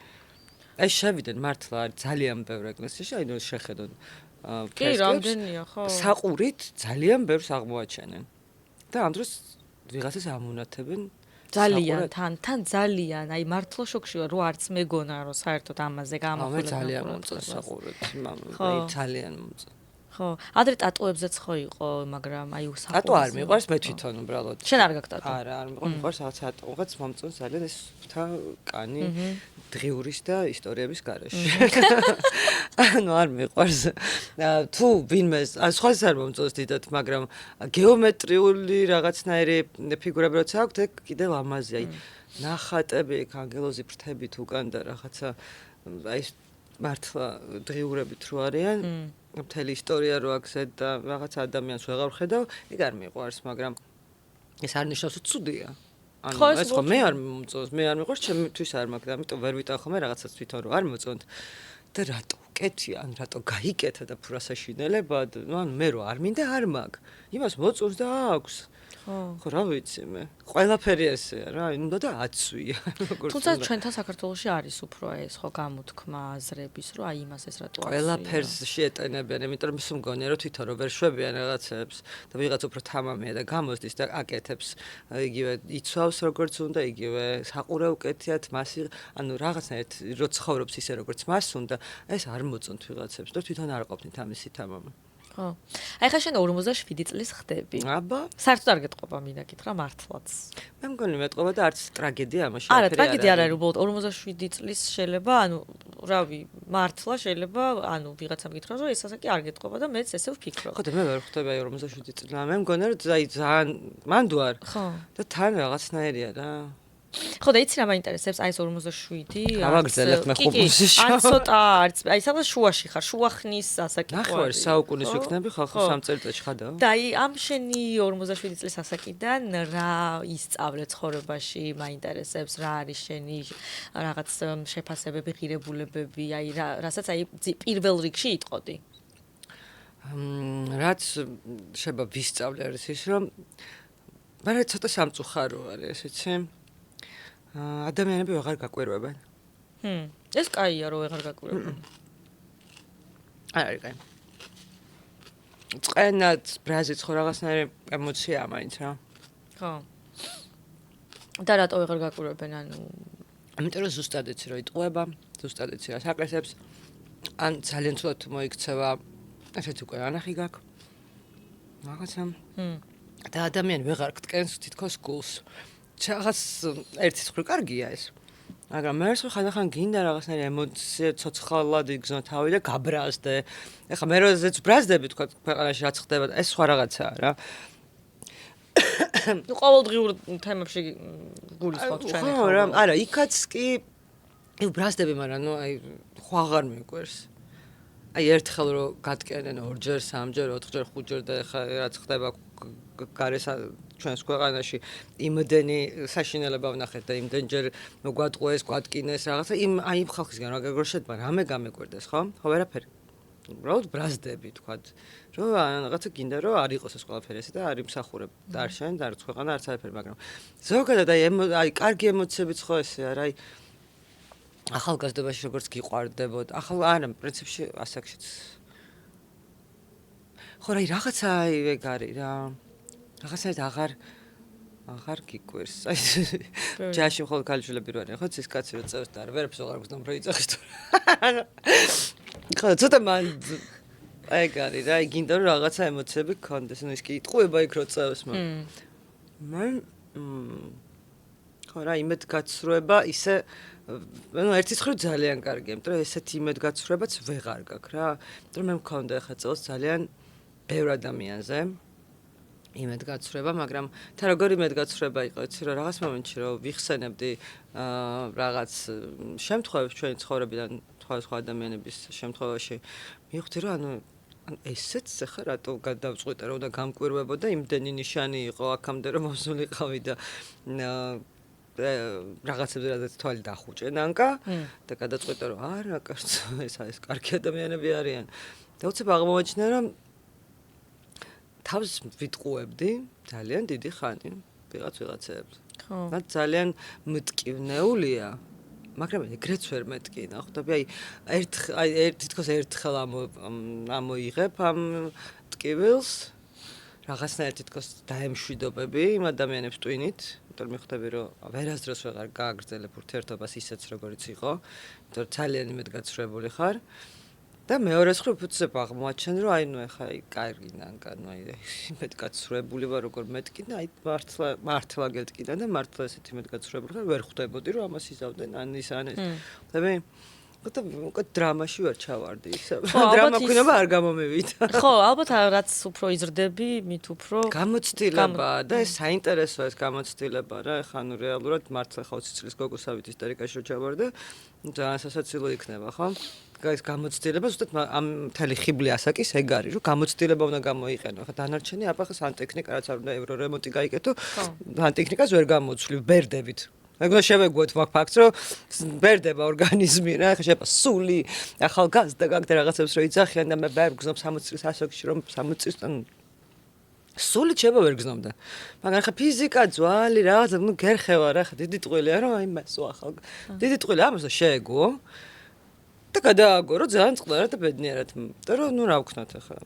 აი შევიდნენ მართლა არის ძალიან ბევრი ეკლესიაში აი ნუ შეხედონ კი რამდენია ხო საყურით ძალიან ბევრს აღმოაჩენენ და ამ დროს ვიღაცას ამონათებენ ძალიან თან ძალიან აი მართლა შოქში ვარ რომ არც მეგონა რომ საერთოდ ამაზე გამახვილებ მე ძალიან მომწონს საყურეთ ძალიან მომწონს ხო ადრე ტატუებზეც ხო იყო მაგრამ აი უსაყურე ტატუ არ მიყვარს მე თვითონ უბრალოდ შენ არ გაქვს ტატუ არა არ მიყვარს რაღაც მომწონს ძალიან ეს თა კანი დღიურის და ისტორიების გარეშე ანუ არ მიყვარს თუ ვინმე სხვას არ მომწონს დიდად მაგრამ გეომეტრიული რაღაცნაირი ფიგურები როცა აქვთ ეგ კიდევ ამაზე აი ნახატები ანგელოზი ფრთებით უკან და რაღაცა აი მართლა დღიურებით რო არიან მთელი ისტორია რო აქვს და რაღაც ადამიანს ვეღარ ხედავ ეგ არ მიყვარს მაგრამ ეს არ ნიშნავს რომ ცუდია ანუ ეს ხო მე არ მომწონს მე არ მიყვარს ჩემთვის არ მაქვს ამიტომ ვერ ვიტან ხოლმე რაღაცას თვითონ რომ არ მოწონთ და რატო კეთი ან რატო გაიკეთა და ფრასაშინელებად ანუ მე რო არ მინდა არ მაქვს იმას მოწონს და აქვს ხო რა ვიცი მე ყველაფერი ესეა რა უნდა და აცვია თუმცა ჩვენთან საქართველოში არის უფრო ეს ხო გამოთქმა აზრების რომ აი იმას ეს რატო აცვია ყველაფერს შეეტენებიან იმიტომ რომ მგონია რომ თვითონ რო ვერ შვებიან რაღაცებს და ვიღაც უფრო თამამია და გამოსდის და აკეთებს იგივე იცვავს როგორც უნდა იგივე საყურე უკეთიათ მას ანუ რაღაცნაირად რო ცხოვრობს ისე როგორც მას უნდა ეს არ მოწონთ ვიღაცებს და თვითონ არ ყოფნით ამისი თამამი ხო. აი ხა შენ 47 წლის ხდები. აბა. საერთოდ არ გეტყობა მინდა კითხვა მართლაც. მე მგონი მეტყობა და არც ტრაგედია ამაში არა, ტრაგედია არ არის უბრალოდ 47 წლის შეიძლება, ანუ რავი, მართლა შეიძლება, ანუ ვიღაცამ გითხრა რომ ეს ასაკი არ გეტყობა და მეც ესე ვფიქრობ. ხო და მე ვერ ხვდები აი 47 წლის. მე მგონი რომ აი ძალიან მანდ ვარ. ხო. და თან რაღაცნაირია რა. ხო და იცი რა მაინტერესებს აი ეს 47 ავაგრძელებ მე ხუბულში ან ცოტა არც აი სადღაც შუაში ხარ შუახნის ასაკი ნახევარ საუკუნის ვიქნები ხალხო 3 წელიწადში ხადაო და აი ამ შენი 47 წლის ასაკიდან რა ისწავლე ცხოვრებაში მაინტერესებს რა არის შენი რაღაც შეფასებები ღირებულებები აი რასაც აი პირველ რიგში იტყოდი რაც შეიძლება ვისწავლე არის ის რომ მაგრამ ცოტა სამწუხარო არის ესეცი ადამიანები ვეღარ გაკვირვებენ. ეს კაია რომ ვეღარ გაკვირვებენ. არა, კაი. წენად ბრაზიც ხო რაღაცნაირი ემოციაა მაინც რა. ხო. და რატო ვეღარ გაკვირვებენ ანუ ამიტომ რომ ზუსტად იცი რომ იტყუება, ზუსტად იცი რა საკეთებს. ან ძალიან ცუდად მოიქცევა, ესეც უკვე ანახი გაქვს. რაღაცა. და ადამიანი ვეღარ გტკენს თითქოს გულს. რაღაც ერთის მხრივ კარგია ეს. მაგრამ მე ეს ხანდახან გინდა რაღაცნაირი ემოცია ცოცხალად იგზნო თავი და გაბრაზდე. ეხლა მე როდესაც ბრაზდები თქვა ქვეყანაში რაც ხდება ეს სხვა რაღაცაა რა. ნუ ყოველდღიურ თემებში გულისხმობ ჩვენ ხო რა, არა, იქაც კი ბრაზდები, მაგრამ ნუ აი ხო აღარ მიყვარს. აი ერთხელ რო გატკენენ ორჯერ, სამჯერ, ოთხჯერ, ხუთჯერ და ეხლა რაც ხდება გარესა ჩვენს ქვეყანაში იმდენი საშინელება ვნახეთ და იმდენჯერ გვატყუეს, გვატკინეს რაღაცა იმ აი ხალხისგან რა გაგორშეთ, რამე გამეკვირდეს, ხო? ხო ვერაფერი. უბრალოდ ბრაზდები თქვათ, რომ რაღაცა გინდა რომ არ იყოს ეს ყველაფერი ესე და არ იმსახურებ და არ შენ და არც ქვეყანა არც არაფერი, მაგრამ ზოგადად აი კარგი ემოციებიც ხო ესე არა, აი ახალგაზრდობაში როგორც გიყვარდებოდ, არა, პრინციპში ასაკშიც. ხო რა, რაღაცა ეგ არის რა. რაღაცნაირად აღარ გიკვირს. აი ჯაში მხოლოდ ქალიშვილები რო არიან, ხო, ის კაცი რო წევს და ვერაფერს აღარ გვგზნო რომ იწახის თუ. ხო, ცოტა მან ეგ არის რა, გინდა რომ რაღაცა ემოციები გქონდეს, ну ის კი იტყუება იქ რო წევს, მაგრამ ხო რა, იმედგაცრუება ისე ну ერთის მხრივ ძალიან კარგია, იმიტომ რომ ესეთი იმედგაცრუებაც ვეღარ გაქვს რა. იმიტომ რომ მე მქონდა ახლა წელს ძალიან ბევრ ადამიანზე იმედგაცრუება, მაგრამ თან როგორი იმედგაცრუება იყო, იცი რომ რაღაც მომენტში რომ ვიხსენებდი რაღაც შემთხვევებს ჩვენი ცხოვრებიდან სხვა ადამიანების შემთხვევაში მივხვდი რომ ანუ ესეც ხა რატო გადავწყვიტე რომ და გამკვირვებოდა იმდენი ნიშანი იყო აქამდე რომ მოსულიყავი და რაღაცებზე რაღაც თვალი დახუჭე ნანკა და გადაწყვიტე რომ არა კაცო ეს კარგი ადამიანები არიან და უცებ აღმოაჩინე რომ თავს ვიტყუებდი ძალიან დიდი ხანი ვიღაცებს. ხო. და ძალიან მტკივნეულია, მაგრამ ეგრეც ვერ მეტკინა. ხვდები, აი თითქოს ერთხელ ამოიღებ ამ ტკივილს. რაღაცნაირად თითქოს დაემშვიდობები იმ ადამიანებს ტვინით, იმიტომ რომ მიხვდები რომ ვერასდროს ვეღარ გააგრძელებ ურთიერთობას ისეც როგორიც იყო, იმიტომ რომ ძალიან იმედგაცრუებული ხარ. და მეორე მხრივ უცებ აღმოაჩენ რომ აი ნუ ეხა აი კარგი ნანგანო აი იმედგაცრუებული ვარ როგორ მეთქინა აი მართლა გეთქინა და მართლა ესეთი იმედგაცრუებული ხარ ვერ ხვდებოდი რომ ამას იზავდნენ ან ის ან ეს ხდები და უკვე დრამაში ვერ ჩავარდი ისე დრამა ქინება არ გამომივიდა ხო ალბათ რაც უფრო იზრდები მით უფრო გამოცდილება და ეს საინტერესოა ეს გამოცდილება რა ეხა ნუ რეალურად მართლა ხო 20 წლის გოგოსავით ისტორიკაში რო ჩავარდე ძალიან სასაცილო იქნება ხო გაის გამოცდილება ზუსტად ამ მთელი ხიბლი ასაკის ეგ არის რომ გამოცდილება უნდა გამოიყენო ხა დანარჩენი აბა სანტექნიკა რაც არ უნდა ევრო რემონტი გაიგეთო სანტექნიკას ვერ გამოცვლი ბერდებით ეგ უნდა შევეგუოთ მაგ ფაქტს რომ ბერდება ორგანიზმი რა ხა შეება სული ახალგაზრდა გაგდა რაღაცებს რო იძახიან და მე ვერ გზნობ 60 წლის ასაკში რომ 60 წლის სული შეება ვერ გზნობდა მაგრამ ხა ფიზიკა ძვალი რაღაცა ნუ გერხევა რა ხა დიდი ტყუილია რომ აი მასო ახალ დიდი ტყუილი ამას შეეგუო და გადააგო რომ ძალიან წყლარად და ბედნიერად და რომ ნუ რა ვქნათ ახლა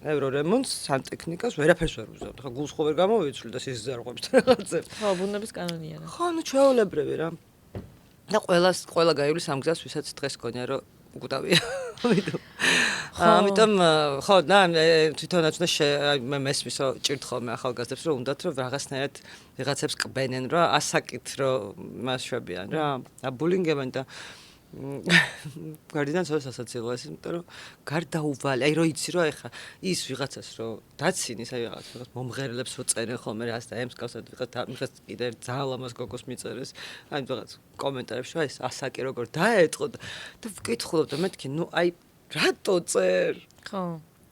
ევრო რემონტს სანტექნიკას ვერაფერს ვერ უზავთ ხა გულს ხო ვერ გამოვიცვლი და სიზარღვებს რაღაცებს ხო ბუნების კანონია რა ხო ნუ ჩვეულებრივი რა და ყველა გაივლის ამ გზას ვისაც დღეს გქონია რომ უგუტავია ამიტომ ხო და თვითონაც მე მესმის რომ ჭირთ ხოლმე ახალგაზრდებს რომ უნდათ რომ რაღაცნაირად ვიღაცებს ყბენენ რა ასაკით რომ მას შვებიან რა აბულინგებენ და გარდიდან ცოტა სასაცილოა ეს იმიტომ რომ გარდაუვალი აი რო იცი რომ ეხა ის ვიღაცას რომ დაცინის აი ვიღაც მომღერლებს რო წერენ ხოლმე რა და ემსკავსად ვიღაც კიდე ძალიან ლამაზ გოგოს მიწერეს აი ვიღაც კომენტარებში რომ ეს ასაკი როგორ დაეტყო და ვკითხულობ და მეთქი ნუ აი რატო წერ ხო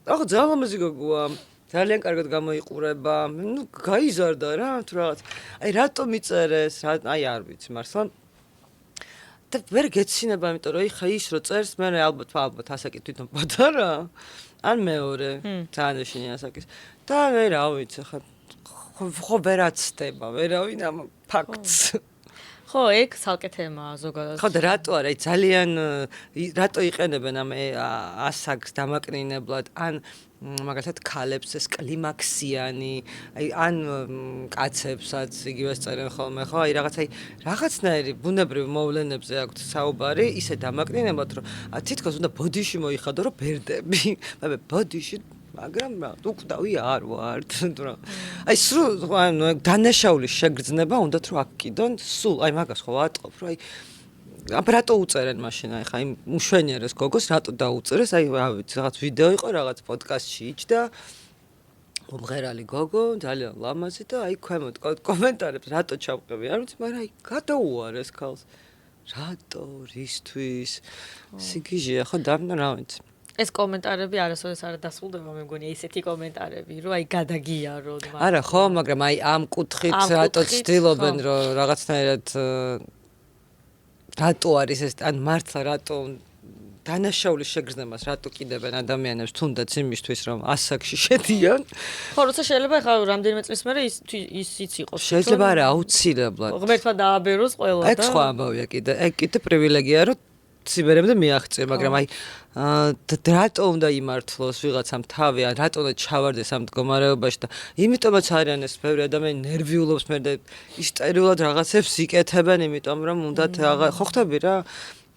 ახლა ძალიან ლამაზი გოგოა ძალიან კარგად გამოიყურება ნუ გაიზარდა რა თუ რაღაც აი რატო მიწერეს აი არ ვიცი მართლა და ვერ გეცინება, იმიტომ რომ იხა ის რო წერს, მე ალბათ ასაკი თვითონ პატარა, ან მეორე, ძალიან ეშინი ასაკის. და მე რა ვიცი, ხა ხო ვერაცდება, ვერავინ ამ ფაქტს. ხო, ეგ ცალკე თემაა ზოგადად. ხო და რატო არა, ძალიან რატო იყენებენ ამ ასაკს დამაკნინებლად, ან მაგალითად ქალებს ეს კლიმაქსიანი, აი ან კაცებსაც იგივეს წერენ ხოლმე, ხო, აი რაღაცნაირი ბუნებრივ მოვლენებზე აქვთ საუბარი, ისე დამაკნინებლად, რომ თითქოს უნდა ბოდიში მოიხადო, რომ ბერდები, მე ბოდიში მაგრამ უკვდავი არ ვარ თუ რა აი სულ ანუ დანაშაულის შეგრძნება უნდათ რომ აკიდონ სულ აი მაგას ხო ვატყობ რომ აი რატო უწერენ მაშინ აი ხა იმ უშვენიერეს გოგოს რატო დაუწერეს აი რა ვიცი რაღაც ვიდეო იყო რაღაც პოდკასტში იჯდა მომღერალი გოგო ძალიან ლამაზი და აი ქვემოთ კომენტარებს რატო ჩავყევი არ ვიცი მაგრამ აი გადაუარეს ქალს რატო რისთვის სიგიჟეა ხო დამნა რა ვიცი ეს კომენტარები არასოდეს არ დასრულდება მე მგონია ისეთი კომენტარები რომ აი გადაგიაროთ არა ხო მაგრამ აი ამ კუთხით რატო ცდილობენ რომ რაღაცნაირად რატო არის ეს ან მართლა რატო დანაშაულის შეგრძნებას რატო კიდებენ ადამიანებს თუნდაც იმისთვის რომ ასაკში შედიან ხო როცა შეიძლება ხა რამდენიმე წლის მერე ისიც იყოს შეიძლება არა აუცილებლად ღმერთმა დააბეროს ყველა და ეგ სხვა ამბავია კიდე ეგ კიდე პრივილეგია რომ ციბერემდე მიაღწია, მაგრამ აი რატო უნდა იმართლოს ვიღაცამ თავი, ან რატო უნდა ჩავარდეს ამ მდგომარეობაში და იმიტომაც არიან ეს ბევრი ადამიანი ნერვიულობს მე და ისტერიულად რაღაცებს იკეთებენ, იმიტომ რომ უნდათ ხო ხტები რა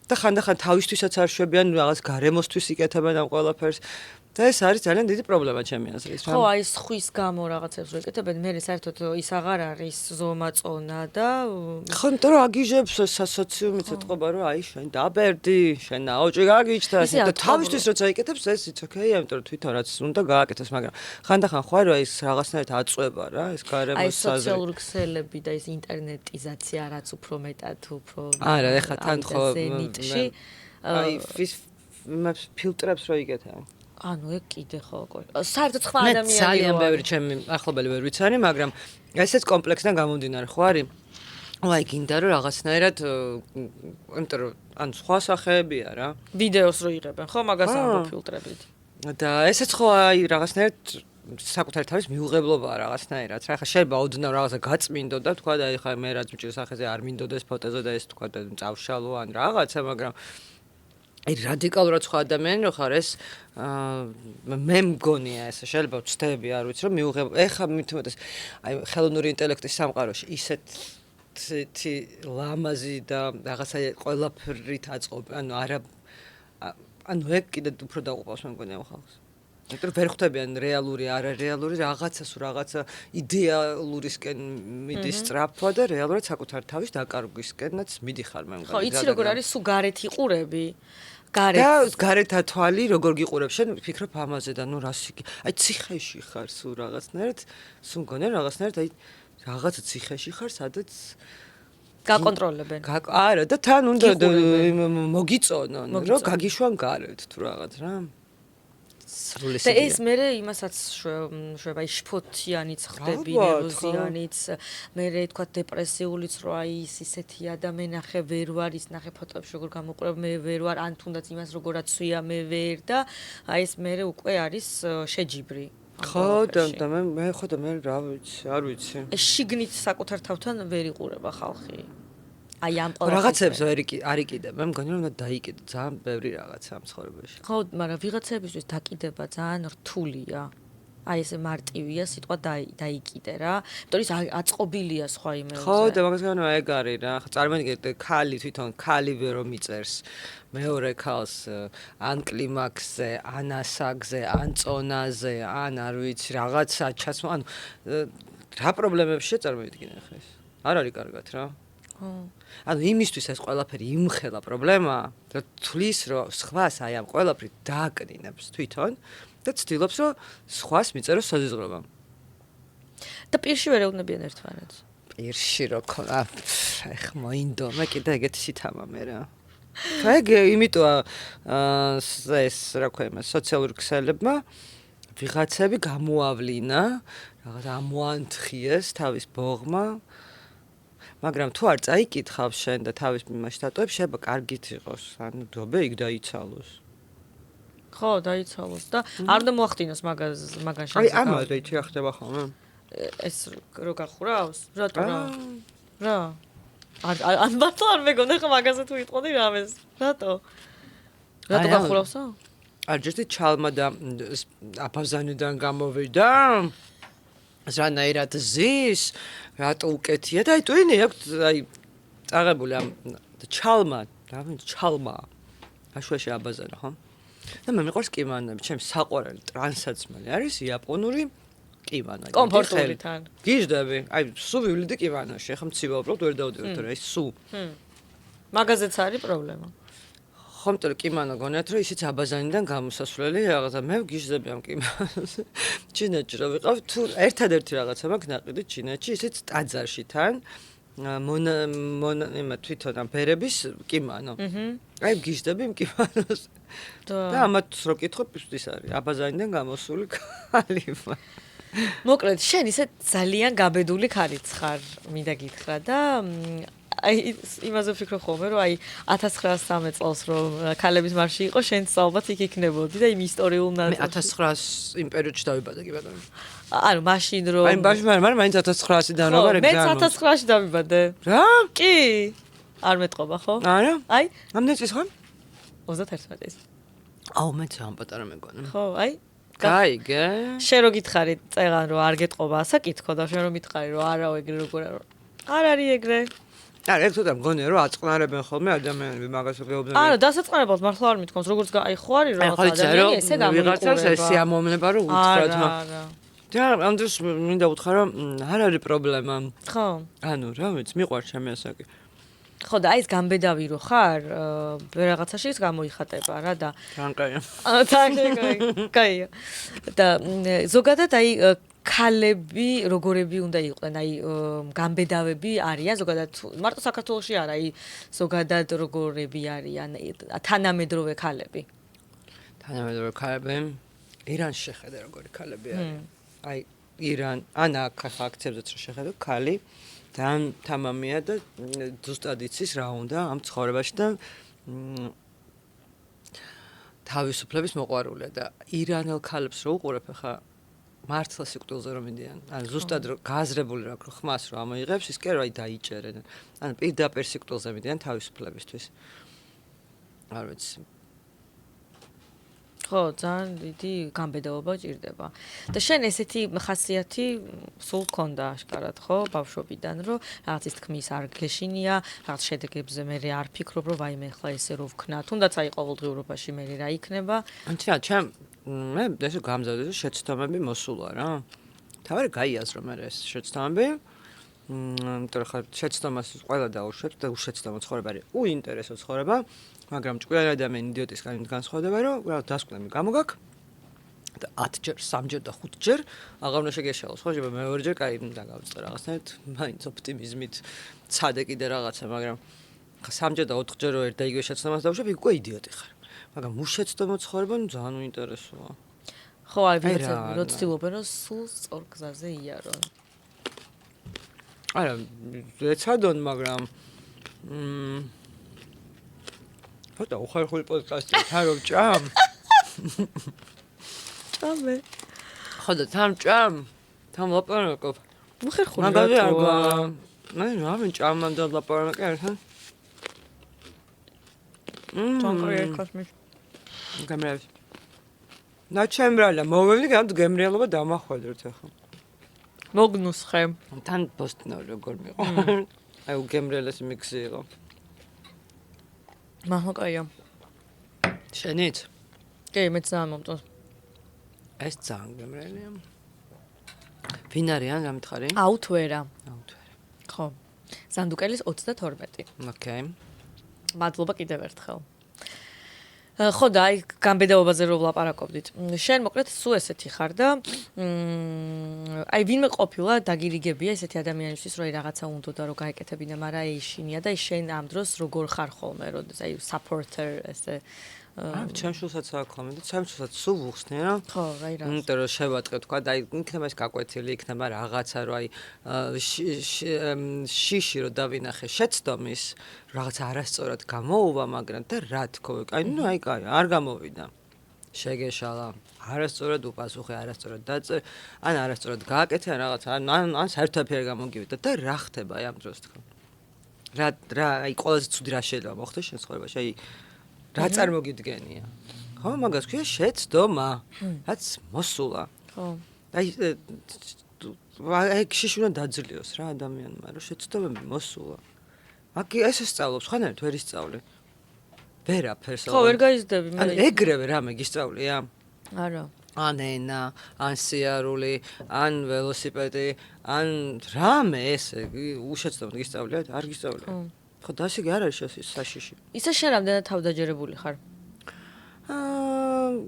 და ხანდახან თავისთვისაც არ შვებიან, რაღაც გარემოსთვის იკეთებენ ამ ყველაფერს. და ეს არის ძალიან დიდი პრობლემა ჩემი აზრით. ხო, აი სხვის გამო რაღაცებს რო ეკეთებენ, მე საერთოდ ის აღარ არის ზომაწონა და ხო, იმიტომ რომ აგიჟებს სასოციუმით ეთყობა რომ აი შენ დაბერდი, შენ აუჭი გაგიჩნდა და თავისთვის როცა იკეთებს ეს it's okay, იმიტომ რომ თვითონ რაც უნდა გააკეთოს, მაგრამ ხანდახან ხო არის ეს რაღაცნაირად აწვება რა, ეს გარემოს საზრი. აი სოციალური ქსელები და ეს ინტერნეტიზაცია რაც უფრო მეტად უფრო არა, ეხლა თან ხო აი ფილტრებს რო იკეთებენ. ანუ ეგ კიდე ხო საერთოდ სხვა ადამიანი ძალიან ბევრი ჩემი ახლობელი ვერ ვიცანი, მაგრამ ესეც კომპლექსიდან გამომდინარე ხო არის? აი გინდა რომ რაღაცნაირად იმიტომ რომ ან სხვა სახეებია რა. ვიდეოს რო იღებენ ხო მაგას ამბობ ფილტრებით. და ესეც ხო აი რაღაცნაირად საკუთარი თავის მიუღებლობაა რაღაცნაირად. რა ხა შეიძლება ოდნავ რაღაცა გაწმინდო და თქვა და აი ხა მე რაც მჭირს სახეზე არ მინდოდეს ფოტოზე და ეს თქვა და წავშალო ან რაღაცა, მაგრამ აი რადიკალურად სხვა ადამიანი რო ხარ ეს მე მგონია ესე შეიძლება ვცდები არ ვიცი რომ მიუღებ ეხა მithumetes აი ხელოვნური ინტელექტის სამყაროში ისეთი ლამაზი და რაღაცა ყველაფრით აწყობ ანუ არა ანუ ეგ კიდე უფრო დაუყავს მე მგონია ხალხს იმიტომ რომ ვერ ხვდებიან რეალური არარეალური რაღაცას რაღაცა იდეალურისკენ მიდის სწრაფვა და რეალურად საკუთარ თავის დაკარგვისკენაც მიდიხარ მე მგონია ხო იცი როგორ არის სულ გარეთ იყურები და გარეთ ათვალი როგორ გიყურებ შენ ფიქრობ ამაზე და ნუ რას იგი აი ციხეში ხარ სულ რაღაცნაირად სულ მგონია რაღაცნაირად აი რაღაცა ციხეში ხარ სადაც გაკონტროლებენ არა და თან უნდა მოგიწონონ რომ გაგიშვან გარეთ თუ რაღაც რა და ეს მე იმასაც შვება შფოთიანიც ხდები ნერვოზიანიც მე თქვა დეპრესიულიც რო აი ისეთი ადამიანი ნახე ვერ ვარ ის ნახე ფოტოებში როგორ გამოყურებ მე ვერ ვარ ან თუნდაც იმას როგორაც ვია მე ვერ და აი ეს მე უკვე არის შეჯიბრი ხო და მე ხო და მე რა ვიცი არ ვიცი ეს შიგნით საკუთარ თავთან ვერ იყურება ხალხი აი ამ რაღაცებს არ იკიდებ მე მგონია რომ დაიკიდო ძალიან ბევრი რაღაცა ამ ცხოვრებაში ხო მაგრამ ვიღაცებისთვის დაკიდება ძალიან რთულია აი ესე მარტივია სიტყვა დაიკიდე რა იმიტომ ის აწყობილია სხვა იმეზე ხო და მაგას განვა ეგ არის რა წარმოგიდგენთ ქალი თვითონ ქალივე რომ მიწერს მეორე ქალს ან კლიმაქსზე ან ასაგზე ან წონაზე ან არ ვიცი რაღაცა ჩასმა ანუ რა პრობლემებს შეწარმოიდგინე ხა ეს არ არის კარგად რა ანუ იმისთვის ეს ყველაფერი იმხელა პრობლემა და თulis რომ სხვას აი ამ ყველაფრით დააკნინებს თვითონ და ცდილობს რომ სხვას მიწეროს საზღვრება და პირში ვერ ეუბნებიან ერთმანეთს პირში რო ქონა ეხ მოინდო მე კიდე ეგეთი სითამა მე რა ეგ იმიტომ ეს რა ქვია სოციალური ქსელებმა ვიღაცები გამოავლინა რაღაც ამოანთხიეს თავის ბოღმა მაგრამ თუ არ წაიკითხავ შენ და თავის მიმაში დატოვებ შეიძლება კარგით იყოს ანუ დობე იქ დაიცალოს ხო დაიცალოს და არ უნდა მოახდინოს მაგაში აი ამაზე იცი რა ხდება ხოლმე ეს რო გახურავს რატო რა ან მართლა არ მეგონა ხა მაგაზე თუ იტყოდი რამეს რატო გახურავსო არ ჯერტი ჩალმა და აფაზანიდან გამოვიდა ზრანაირად ზის რატო უკეთია და აი ტვინი აქვს აი წაღებული ამ ჩალმა რა ვიცი ჩალმა აშუაში აბაზანა ხო და მე მიყვარს კიმანოები ჩემს საყვარელი ტრანსაცმელი არის იაპონური კიმანო კომფორტული თან გიждები აი სულ ვივლიდი კიმანოში ხა მცივა უბრალოდ ვერ დავდივარ თორე აი სულ მაგაზეც არის პრობლემა ხომტელ კიმანო გონიათ რომ ისიც აბაზანიდან გამოსასვლელი რაღაცა მე გიждები ამ კიმანოს ჩინეთში რო ვიყავ თუ ერთადერთი რაღაცა მაქვს ნაყიდი ჩინეთში ისიც ტაძარში თან მონა თვითონ ამ ბერების კიმანო აი გიждები იმ კიმანოს და ამათ რო კითხო პისტის არის აბაზანიდან გამოსული ქალი მოკლედ შენ ისე ძალიან გაბედული ქალიც ხარ მინდა გითხრა და აი იმაზე ვფიქრობ ხოლმე რომ აი 1913 წელს რომ ქალების მარში იყო შენ ალბათ იქ იქნებოდი და იმ ისტორიულ ნაწილში მე 1900 იმ პერიოდში დავიბადე კი ბატონო ანუ მაშინ რომ აი ბავშვი მაგრამ მაინც 1900-დან რა ვარ ეგ მე 1900-ში დავიბადე რა კი არ მეტყობა ხო არა აი ამდენი წლის ხო 31-ის აუ მე ძალიან პატარა მეგონა ხო აი გაიგე შენ რო გითხარი წეგან რომ არ გეტყობა ასაკითხო და შენ რო მითხარი რომ არაო ეგრე როგორ არ არის ეგრე არა ეგ თუთა მგონია რომ აწყნარებენ ხოლმე ადამიანები მაგას ვეუბნები არა დასაწყნარებლად მართლა არ მithkons როგორც აი ხო არის რომ ადამიანი ესე გამოიყურება ვიღაცას ეს სიამოვნება რომ უთხრათ არა და ამ დროს მინდა უთხრა რომ არ არის პრობლემა ხო ანუ რა ვიცი მიყვარს ჩემი ასაკი ხო და აი ეს გამბედავი რო ხარ რაღაცაში ის გამოიხატება რა და კაია და ზოგადად აი ქალები როგორები უნდა იყვნენ აი გამბედავები არიან ზოგადად მარტო საქართველოში არა აი ზოგადად როგორები არიან თანამედროვე ქალები ირანში შეხედე როგორი ქალები არიან აი ირან ან აქცევზეც რომ შეხედო ქალი ძალიან თამამია და ზუსტად იცის რა უნდა ამ ცხოვრებაში და თავისუფლების მოყვარულია და ირანელ ქალებს რო უყურებ ხა მართლა სიკვდილზე რომ მიდიან ან ზუსტად რომ გააზრებული რა ქრო ხმას რომ ამოიღებს ის კი რა აი დაიჭერენ ან პირდაპირ სიკვდილზე მიდიან თავისუფლებისთვის არ ვიცი ხო, ძალიან დიდი გამბედაობა ჭირდება. და შენ ესეთი ხასიათი სულ გქონდა აშკარად, ხო, ბავშვობიდან, რომ რაღაცის თქმის არ გეშინია, რაღაც შედეგებზე მე არ ფიქრობ, რომ ვაიმე ხლა ესე რო ვქნა, თუნდაც აი ყოველდღიურობაში მე რა იქნება. ჩემ მე ესე გამზადე რომ შეცდომები მოსულა რა. თავი გაიაზრო მე ეს შეცდომები. იმიტომ რომ ხა შეცდომას ყველა დაუშვებს და უშეცდომო ცხოვრება არის უინტერესო ცხოვრება, მაგრამ ჭკვიანი ადამიანი იდიოტისგან განსხვავდება, რომ რაღაც დასკვნები გამოგაქვს და 10ჯერ, 3ჯერ და 5ჯერ აღარ უნდა შეგეშალოს, ხო, შეიძლება მეორჯერ კაი უნდა გავიწყე რაღაცნაირად, მაინც ოპტიმიზმით ცადე კიდე რაღაცა, მაგრამ ხა 3ჯერ და 4ჯერ რო ერთ და იგივე შეცდომას დავუშვებ, უკვე იდიოტი ხარ. მაგრამ უშეცდომო ცხოვრება ძალიან უინტერესოა. ხო, აი ვიღაცები რო ცდილობენ რომ სულ სწორ გზაზე იარონ. არა, ეცადონ, მაგრამ ხოდა უხერხული პოდკასტი თან რომ ჭამ. ჭამე. ხოდა თან ჭამ. თან ლაპარაკობ. უხერხული მაგაზე არ გვა. მე რა მე ჭამან და ლაპარაკე ერთხელ. თონკრე კოსმის. გამრევი. ნაჩემბრალა მოველი გამ გემრიელობა დამახვედრეთ ახლა. მოგნუსხე. თან პოსტნორი როგორ მიყო. აი უგემრიელეს მიქსი იყო. მაჰოკაია. შენიც? კი, მეც ძალიან მომწონს. ეს ძალიან გემრიელია. ვინ არიან რა მითხარი? აუთვერა. აუთვერა. ხო. ზანდუკელის 32. ოკეი. მადლობა კიდევ ერთხელ. ხო და აი გამბედაობაზე რო ვლაპარაკობდით. შენ მოკლედ სულ ესეთი ხარ და აი ვინმე ყოფილა დაგირიგებია ესეთი ადამიანისთვის რომ აი რაღაცა უნდოდა რომ გაეკეთებინა, მაგრამ ეიშინია და შენ ამ დროს როგორ ხარ ხოლმე, როდეს აი supporter ესე ჩემშულსაც აქვს ხოლმე და ჩემშულსაც სულ ვუხსნი რა. ხო, აი რა. იმიტომ რომ შევატყე თქვა და აი იქნება ეს გაკვეთილი, იქნება რაღაცა რომ აი შიში რომ დავინახე შეცდომის რაღაც არასწორად გამოუვა, მაგრამ და რა თქო, აი ნუ აი კაი, არ გამოვიდა. შეგეშალა, არასწორად უპასუხე, არასწორად დაწე, ან არასწორად გააკეთე ან რაღაც, ან საერთოდ არ გამოგივიდა და რა ხდება აი ამ დროს თქო. რა აი ყველაზე ცუდი რა შეიძლება მოხდეს შენ ცხოვრებაში, აი რა წარმოგიდგენია. ხო, მაგას ქვია შეცდომა, რაც მოსულა. ხო. აი აი შიში უნდა დაძლიოს რა ადამიანმა, რომ შეცდომები მოსულა. მაგ ეს სწავლობს, ხანერთ ვერ ისწავლე. ვერაფერს. ხო, ვერ გაიზრდები მე. ან ეგრევე რამე გისწავლია? არა. ან ენა, ან სიარული, ან ველოსიპედი, ან რამე ესე უშეცდომოდ გისწავლიათ? არ გისწავლია. ხო, დასიგე არ არის საშიში. ისა შენ რამდენად თავდაჯერებული ხარ?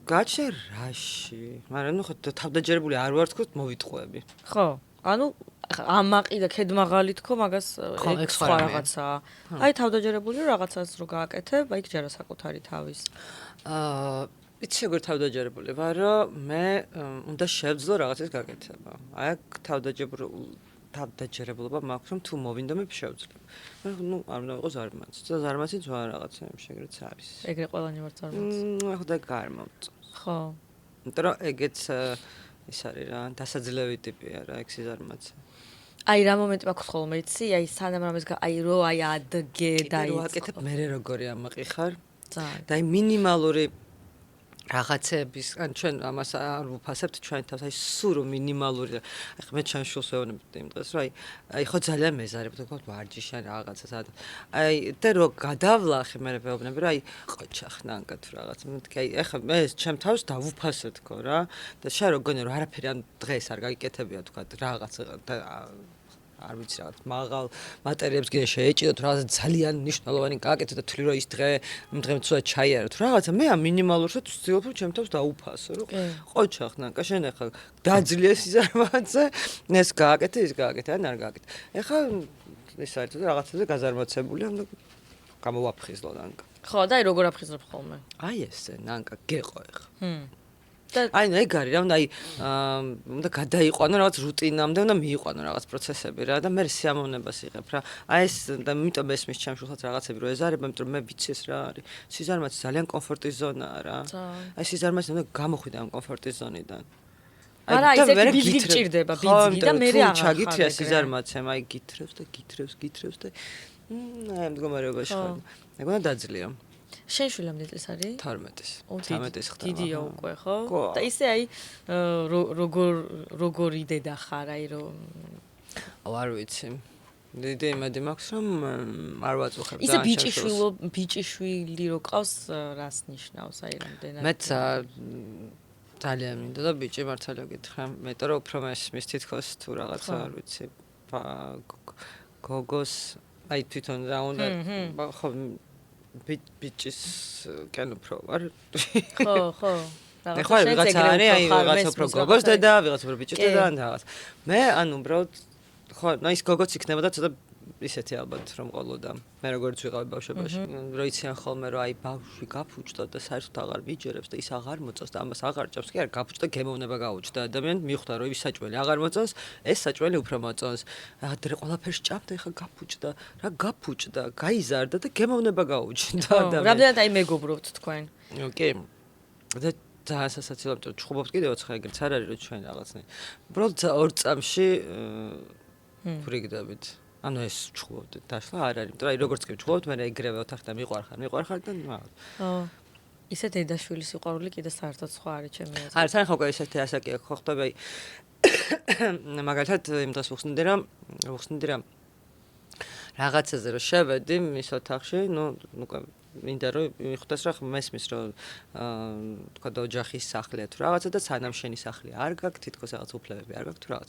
გაჩე რაში? მაგრამ ნუ ხო თავდაჯერებული არ ვარ თქო მოვიტყუები. ხო. ანუ ამაყი და ქედმაღალი თქო მაგას ეგ სხვა რაღაცაა. აი თავდაჯერებული რაღაცას რო გააკეთებ, აი ჯერა საკუთარი თავის. იცი როგორ თავდაჯერებული ვარ, რომ მე უნდა შევძლო რაღაცის გაკეთება. აი თავდაჯერებულობა მაქვს, რომ თუ მოვინდა მე შევძლებ. ნუ არ უნდა იყოს ზარმაცი. და ზარმაცი ძვან რაღაცეებს შეგრეც არის. ეგრე ყველანი ვარ ზარმაცი. ახლა გამომწონს. ხო. იმიტომ რომ ეგეც ის არის რა, დასაძლევი ტიპია რა, ეგ სიზარმაცე. აი რა მომენტი მაქვს ხოლმე იცი, აი სანამ რამეს აი რო აი ადგე დაიწყო. რო აკეთებ მე როგორი ამაყი ხარ? ძალიან. და აი მინიმალური რაღაცების, ან ჩვენ ამას არ ვუფასებთ ჩვენ თავს, აი სულ მინიმალური. აი მე ჩვენ შულს ვეუბნებით იმ დღეს, რომ აი ხო ძალიან მეზარებ თქო ვარჯიშან რაღაცა სადა. აი და რო გადავლახე მე ვეუბნები, რომ აი ყოჩახნანგად რაღაც. მეთქი აი ეხლა მე ჩვენ თავს დავუფასე თქო რა. და შენ რო გონე რომ არაფერი ან დღეს არ გაიკეთებია თქო რაღაც არ ვიცი რაღაც მაღალ მატერიებს კიდე შეეჭიდოთ რაღაც ძალიან მნიშვნელოვანი გააკეთე და თვლი რომ ის დღემ ცუდად ჩაიარეთ რაღაცა მე ამ მინიმალურსაც ვცდილობ რომ ჩემ თავს დაუფასო რომ ყოჩახნანკა შენ ახლა დაძლიეს იზარმაცე ეს გააკეთე ის გააკეთე ან არ გააკეთე ეხლა ეს საერთოდ რაღაცაზე გაზარმაცებული ან გამოვაფხიზლო ნანკა ხო და აი როგორ აფხიზლებ ხოლმე აი ესე ნანკა გეყო ეხლა აი ეგ არის რა უნდა აი უნდა გადაიყვანო რაღაც რუტინამდე უნდა მიიყვანო რაღაც პროცესები რა და მე სიამოვნებას იღებ რა აი ეს და იმიტომ ესმის ჩემ შულხაც რაღაცები რო ეზარება იმიტომ მე ვიცი ეს რა არის სიზარმაცე ძალიან კომფორტის ზონაა რა აი სიზარმაცე უნდა გამოხვიდე ამ კომფორტის ზონიდან არა ისეთი ბიძგი გჭირდება ბიძგი და მე აღარ ჩაგითრია სიზარმაცემ აი გითრევს და გითრევს და აი მდგომარეობაში ხარ ეგ უნდა დაძლიო შენ შვილ ამდენ წელს არის? 12-ის. ო, 13-ის ხდება. დიდია უკვე, ხო? ხო. და ისე აი როგორი დედა ხარ, აი რომ არ ვიცი. დიდი იმედი მაქვს რომ არ ვაწუხებ ისე ბიჭიშვილი რო ყავს, რას ნიშნავს აი რამდენად? მეც ძალიან მინდა და ბიჭი მართალია გითხრა. მეტყვი რომ უფრო მის თითქოს თუ რაღაცა არ ვიცი. გოგოს აი თვითონ რა უნდა ხო ბიჭის კენ უფრო ვარ. ხო. ხო, ვიღაცა არის, აი ვიღაცა უფრო გოგოს დედა, ვიღაცა უფრო ბიჭის დედა ან რაღაც. მე ანუ უბრალოდ ხო, ის გოგოც იქნება და ცოტა ისეთი ალბათ რომ ყოლოდა. მე როგორც ვიყავი ბავშვობაში, რომ იციან ხოლმე რომ აი ბავშვი გაფუჭდა და საერთოდ აღარ მიჯერებს და ის აღარ მოწონს და ამას აღარ ჭამს, კი არა, გაფუჭდა გემოვნება გაუჩნდა ადამიანი, მიხვდა რომ ის საჭველი აღარ მოწონს, ეს საჭველი უფრო მოწონს. რა ყველაფერს ჭამდა, ეხა გაფუჭდა, რა გაფუჭდა, გაიზარდა და გემოვნება გაუჩნდა ადამიანი. რამდენად აი მეგობრობთ თქვენ? კი. და ძალიან სასაცილო, იმიტომ რომ ჩხუბობთ კიდევ 4 ეგრეც არ არის რომ ჩვენ რაღაცნაირ. უბრალოდ 2 წამში ვრიგდებით. ანუ ეს ჩხუბობთ დაშლა არ არის, იმიტომ რომ აი როგორც კი ჩხუბობთ, მე ეგრევე ოთახიდან მიყვარხარ და მაგ. ისე დედაშვილის სიყვარული კიდე საერთოდ სხვა არის ჩემი აზრით. არა, თან ხო ესეთი ასაკი ხო ხდება აი მაგალითად იმ დროს ვხსნიდი რომ რაღაცაზე რომ შევედი მის ოთახში, ნუ მინდა რომ მიხვდეს რა მესმის რომ თქვა და ოჯახის სახლია თუ რაღაცა და სანამ შენი სახლი არ გაქვს, თითქოს რაღაც უფლებები არ გაქვს თუ რაღაც.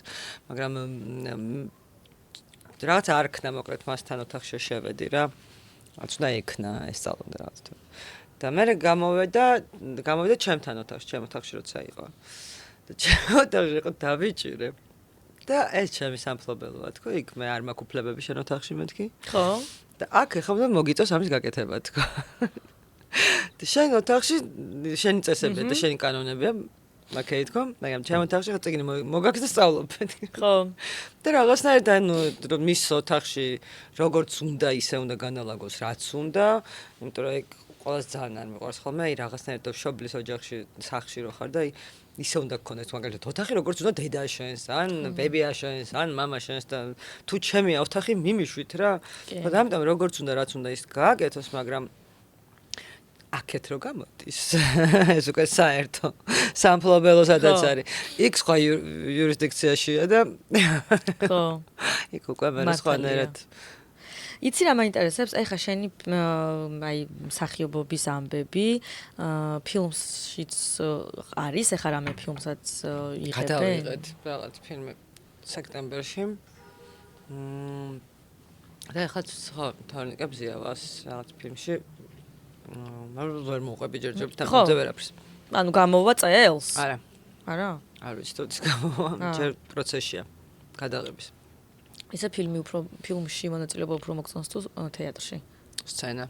მაგრამ რაღაც არ ქნა მოკლედ მასთან ოთახში შევედი რა. რაც უნდა ექნა ეს სწავლობდა რაღაც თუ. და მე გამოვიდა ჩემთან ოთახში, ჩემ ოთახში როცა იყო. და ჩემ ოთახში იყო დავიჭირე. და ეს ჩემი სამფლობელოა, თქო, იქ მე არ მაქვს უფლებები შენ ოთახში მეთქი. ხო. და აქ ეხლა მოგიწევს ამის გაკეთება, თქო. და შენ ოთახში შენი წესებია და შენი კანონებია, მაქეი თქო, მაგრამ ჩემ ოთახში ხო წიგნი მოგაქვს და სწავლობ. ხო. და რაღაცნაირად ანუ რომ მის ოთახში როგორც უნდა ისე უნდა განალაგოს, რაც უნდა, იმიტომ რომ ეგ ყველას ძალიან არ მიყვარს ხოლმე, აი რაღაცნაირად მშობლის ოჯახში, სახლში რო ხარ და აი ისე უნდა გქონდეს მაგალითად ოთახი როგორც უნდა დედა შენს, ან ბებია შენს, ან მამა შენს და თუ ჩემია ოთახი მიმიშვით რა. და ამიტომ როგორც უნდა რაც უნდა ის გააკეთოს, მაგრამ აქეთ რო გამოდის. ეს უკვე საერთო სამფლობელო სადაც არის. იქ სხვა იურისდიქციაშია და ხო. იქ უკვე მე სხვანაირად იცი რა მაინტერესებს? ეხა შენი აი მსახიობობის ამბები ფილმშიც არის, ეხა რამე ფილმსაც იღებენ? გადავიღეთ რაღაც ფილმი სექტემბერში. და ეხლა ხო თორნიკებზია ვას რაღაც ფილმში. ვერ მოუყვები ჯერჯერობით ამაზე ვერაფერს. ანუ გამოვა წელს? არა. არა? არ ვიცი, თოდის გამოვა, ჯერ პროცესია გადაღების. ისე ფილმში მონაწილეობა უფრო მოგწონს თუ თეატრში? სცენა.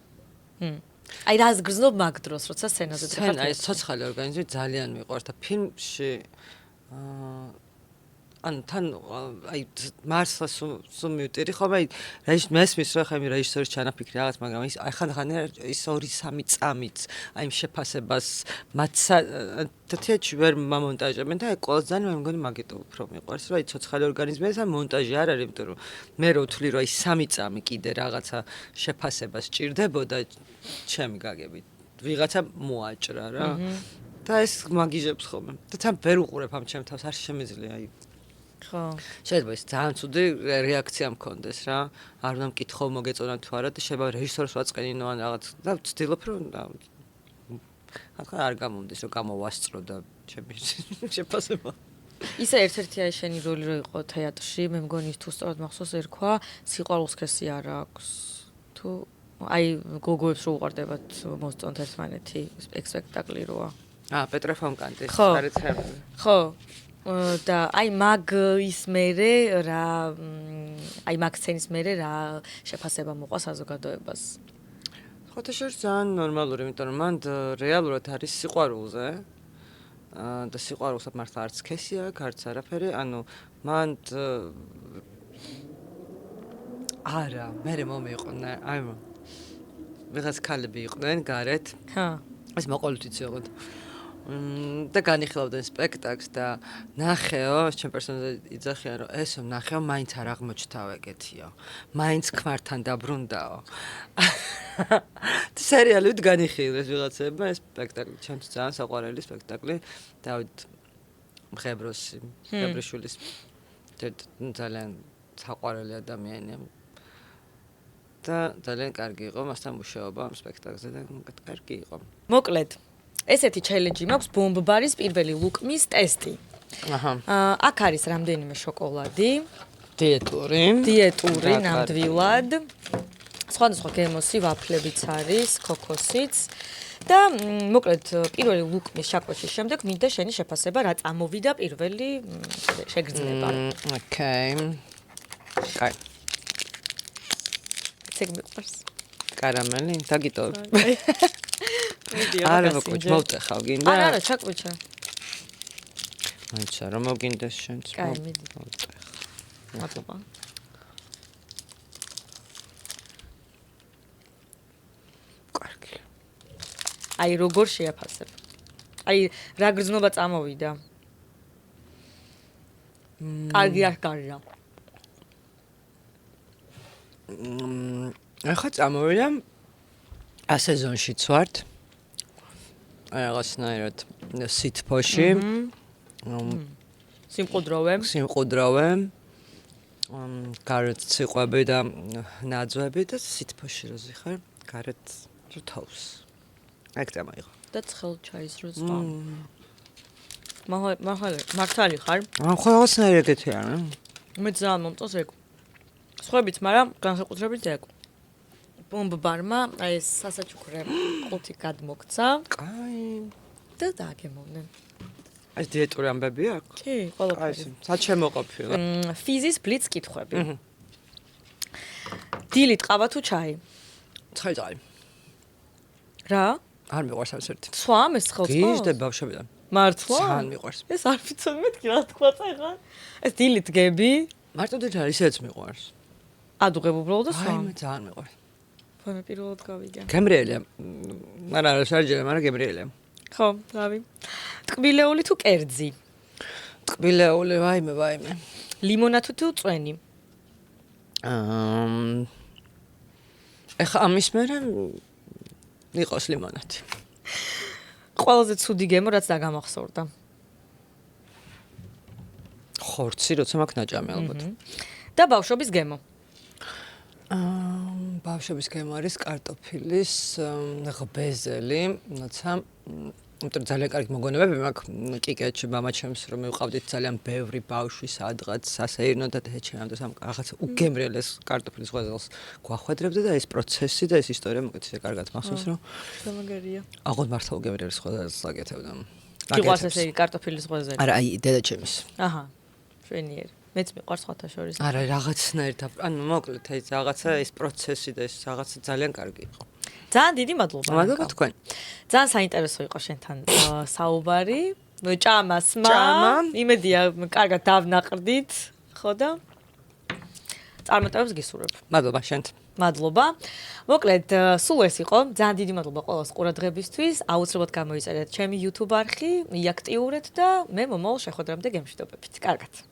აი რას გრძნობ მაგ დროს, როცა სცენაზე ხარ? სცენა, ეს ცოცხალი ორგანიზმი ძალიან მიყვარს და ფილმში ან თან აი მართლა სულ მივტირი ხოლმე აი მესმის რა ხა იმ რეჟისორის ჩანაფიქრი რაღაც მაგრამ ის აი ხან ის 2-3 წამიც აი შეფასებას მათსა თეთრ ვერ მომონტაჟებენ და აი ყველას ძალიან მე მგონი მაგიტო უფრო მიყვარს რომ აი ცოცხალი ორგანიზმი ეს მონტაჟი არ არის იმიტომ რომ მე რო ვთვლი რომ აი 3 წამი კიდე რაღაცა შეფასებას ჭირდებოდა ჩემი გაგებით ვიღაცა მოაჭრა რა და ეს მაგიჟებს ხოლმე და თან ვერ უყურებ ამ ჩემ თავს არ შემიძლია აი ხო. შეიძლება ის ძალიან ცუდი რეაქცია მქონდეს რა. არ უნდა მკითხო მოგეწონა თუ არა და შეიძლება რეჟისორს ვაწყენინო ან რაღაც და ვცდილობ რომ არ გამომდის რომ გამოვასწრო და ჩემი შეფასება. ისე ერთ-ერთი აი შენი როლი რო იყო თეატრში, მე მგონი თუ სწორად მახსოვს ერქვა, სიყვარულს ქესი არ აქვს. თუ აი გოგოებს რო უყარდებათ მოსწონთ ერთმანეთი, ეს სპექტაკლი როა. პეტრე ფონკანტის გარეთ. ხო. და აი მაგ ის მერე რა აი მაგ სცენის მერე რა შეფასება მოყვა საზოგადოებას. ხოთაშორს ძალიან ნორმალური, იმიტომ რომ მან რეალურად არის სიყვარულზე. და სიყვარულსაც მართლა არც სქესი აქვს, არც არაფერი, ანუ მან არა, მე მომიყვნა, აი ვიღაც ქალები იყვნენ გარეთ. ხა. ეს მოყოლით იცი ოღონდ. და განიხილავდნენ სპექტაკლს და ნახეო, ჩემ პერსონაჟზე იძახიან, რომ ესო ნახეო, მაინც არ აღმოჩნდაო ეგეთიო. მაინც ქმართან დაბრუნდაო. სერიალით განიხილეს ვიღაცებმა ეს სპექტაკლი, ჩემთვის ძალიან საყვარელი სპექტაკლი. დავით მღებრიშვილის ძალიან საყვარელი ადამიანია. და ძალიან კარგი იყო მასთან მუშაობა ამ სპექტაკლზე და კარგი იყო. მოკლედ, ესეთი ჩელენჯი მაქვს ბომბბარის პირველი ლუკმის ტესტი. აჰა. აქ არის რამდენიმე შოკოლადი, დიეტური ნამდვილად. სხვადასხვა გემოსი, ვაფლებიც არის, ქოქოსიც. და მოკლედ პირველი ლუკმის შაკვეჩის შემდეგ მინდა შენი შეფასება, რა წამოვიდა პირველი შეგრძნება. ოკეი. კაი. ცეგ მიყვარს. კარამელი, დაგიტოვებ. მიდი, არა, მოკლედ, მოვტეხავ, გინდა? არა, ჩაკვეჩა. მაინც რა მოგინდეს შენც? კაი, მიდი. მადლობა. კარგი. აი, როგორ შეაფასებ? აი, რა გრძნობა წამოვიდა? კარგი არ კარგია. ახლა წამოვიდა ასეზონშიც ვართ. რაღაცნაირად სითბოში. სიმყუდროვე. გარეთ ციყვები და ნაძვები და სითბოში რო ზიხარ, გარეთ რო თავს. აქ წამოიღო. და ცხელ ჩაის რო ზღვა. მართალი ხარ? ხო რაღაცნაირად ეგეთი არა. მე ძალიან მომწონს ეგ. სხვაებიც, მაგრამ განსაკუთრებით ეგ. ბომბბარმა აი ეს სასაჩუქრე ყუთი გადმოგცა. კაი. და დააგემოვნენ. ეს დიეტური ამბები აქვს? კი, ყველაფერი. სად შემოყოფილა? ფიზის ბლიც კითხვები. დილით ყავა თუ ჩაი? ცხელი. რა? არ მიყვარს ამ ერთ. სვამ ეს ხელწყობს? გიჟდე ბავშვებიდან. მართლა? ძალიან მიყვარს. ეს არ ვიცოდი მეთქი რა თქვა წაიღა. ეს დილით გები? მარტო დედა ისეც მიყვარს. ადუღებ უბრალოდ და აი სვამ. მე ძალიან მიყვარს. მე პირველად გავიგე. გემრიელია. არა, შარჯერა, მაგრამ გემრიელია. ხო, რავი. ტკბილეული თუ კერძი? ტკბილეული, ვაიმე. ლიმონადი თუ წვენი? ეხა ამის მერე იყოს ლიმონადი. ყველაზე ცუდი გემო რაც დაგამახსოვრდა. ხორცი, როცა მაქვს ნაჭამი ალბათ. და ბავშვობის გემო? ბავშვობის გემო არის კარტოფილის ღბეზელი, როცა იმიტომ ძალიან კარგი მოგონებები მაქვს კიკეთში მამაჩემს რომ მივყავდით ძალიან ბევრი ბავშვი სადღაც სასეირნო და ეჩემამდე რაღაც უგემრიელეს კარტოფილის ღბეზელს გვახვედრებდა და ეს პროცესი და ეს ისტორია მოკეთე კარგად მახსოვს რომ შემაგერია. აღოდ მართლა უგემრიელეს ღბეზელს გაკეთებდა. გიყვარს ესე კარტოფილის ღბეზელი? არა, აი დედაჩემის. აჰა. შვენიერ. მეც მიყვარს სხვათა შორის. არა, რაღაცნაირად, ანუ მოკლედ აი რაღაცა ეს პროცესი და ეს რაღაცა ძალიან კარგი იყო. ძალიან დიდი მადლობა. მადლობა თქვენ. ძალიან საინტერესო იყო შენთან საუბარი. ჭამასმა. იმედია, კარგად დავნაყრდით, ხო და წარმატებებს გისურვებ. მადლობა შენთ. მადლობა. მოკლედ, სულ ეს იყო. ძალიან დიდი მადლობა ყველას ყურადღებისთვის. აუცილებლად გამოიწერეთ ჩემი YouTube არხი, მიაქტიურეთ და მე მომავალ შეხვედრამდე გემშვიდობებით. კარგად.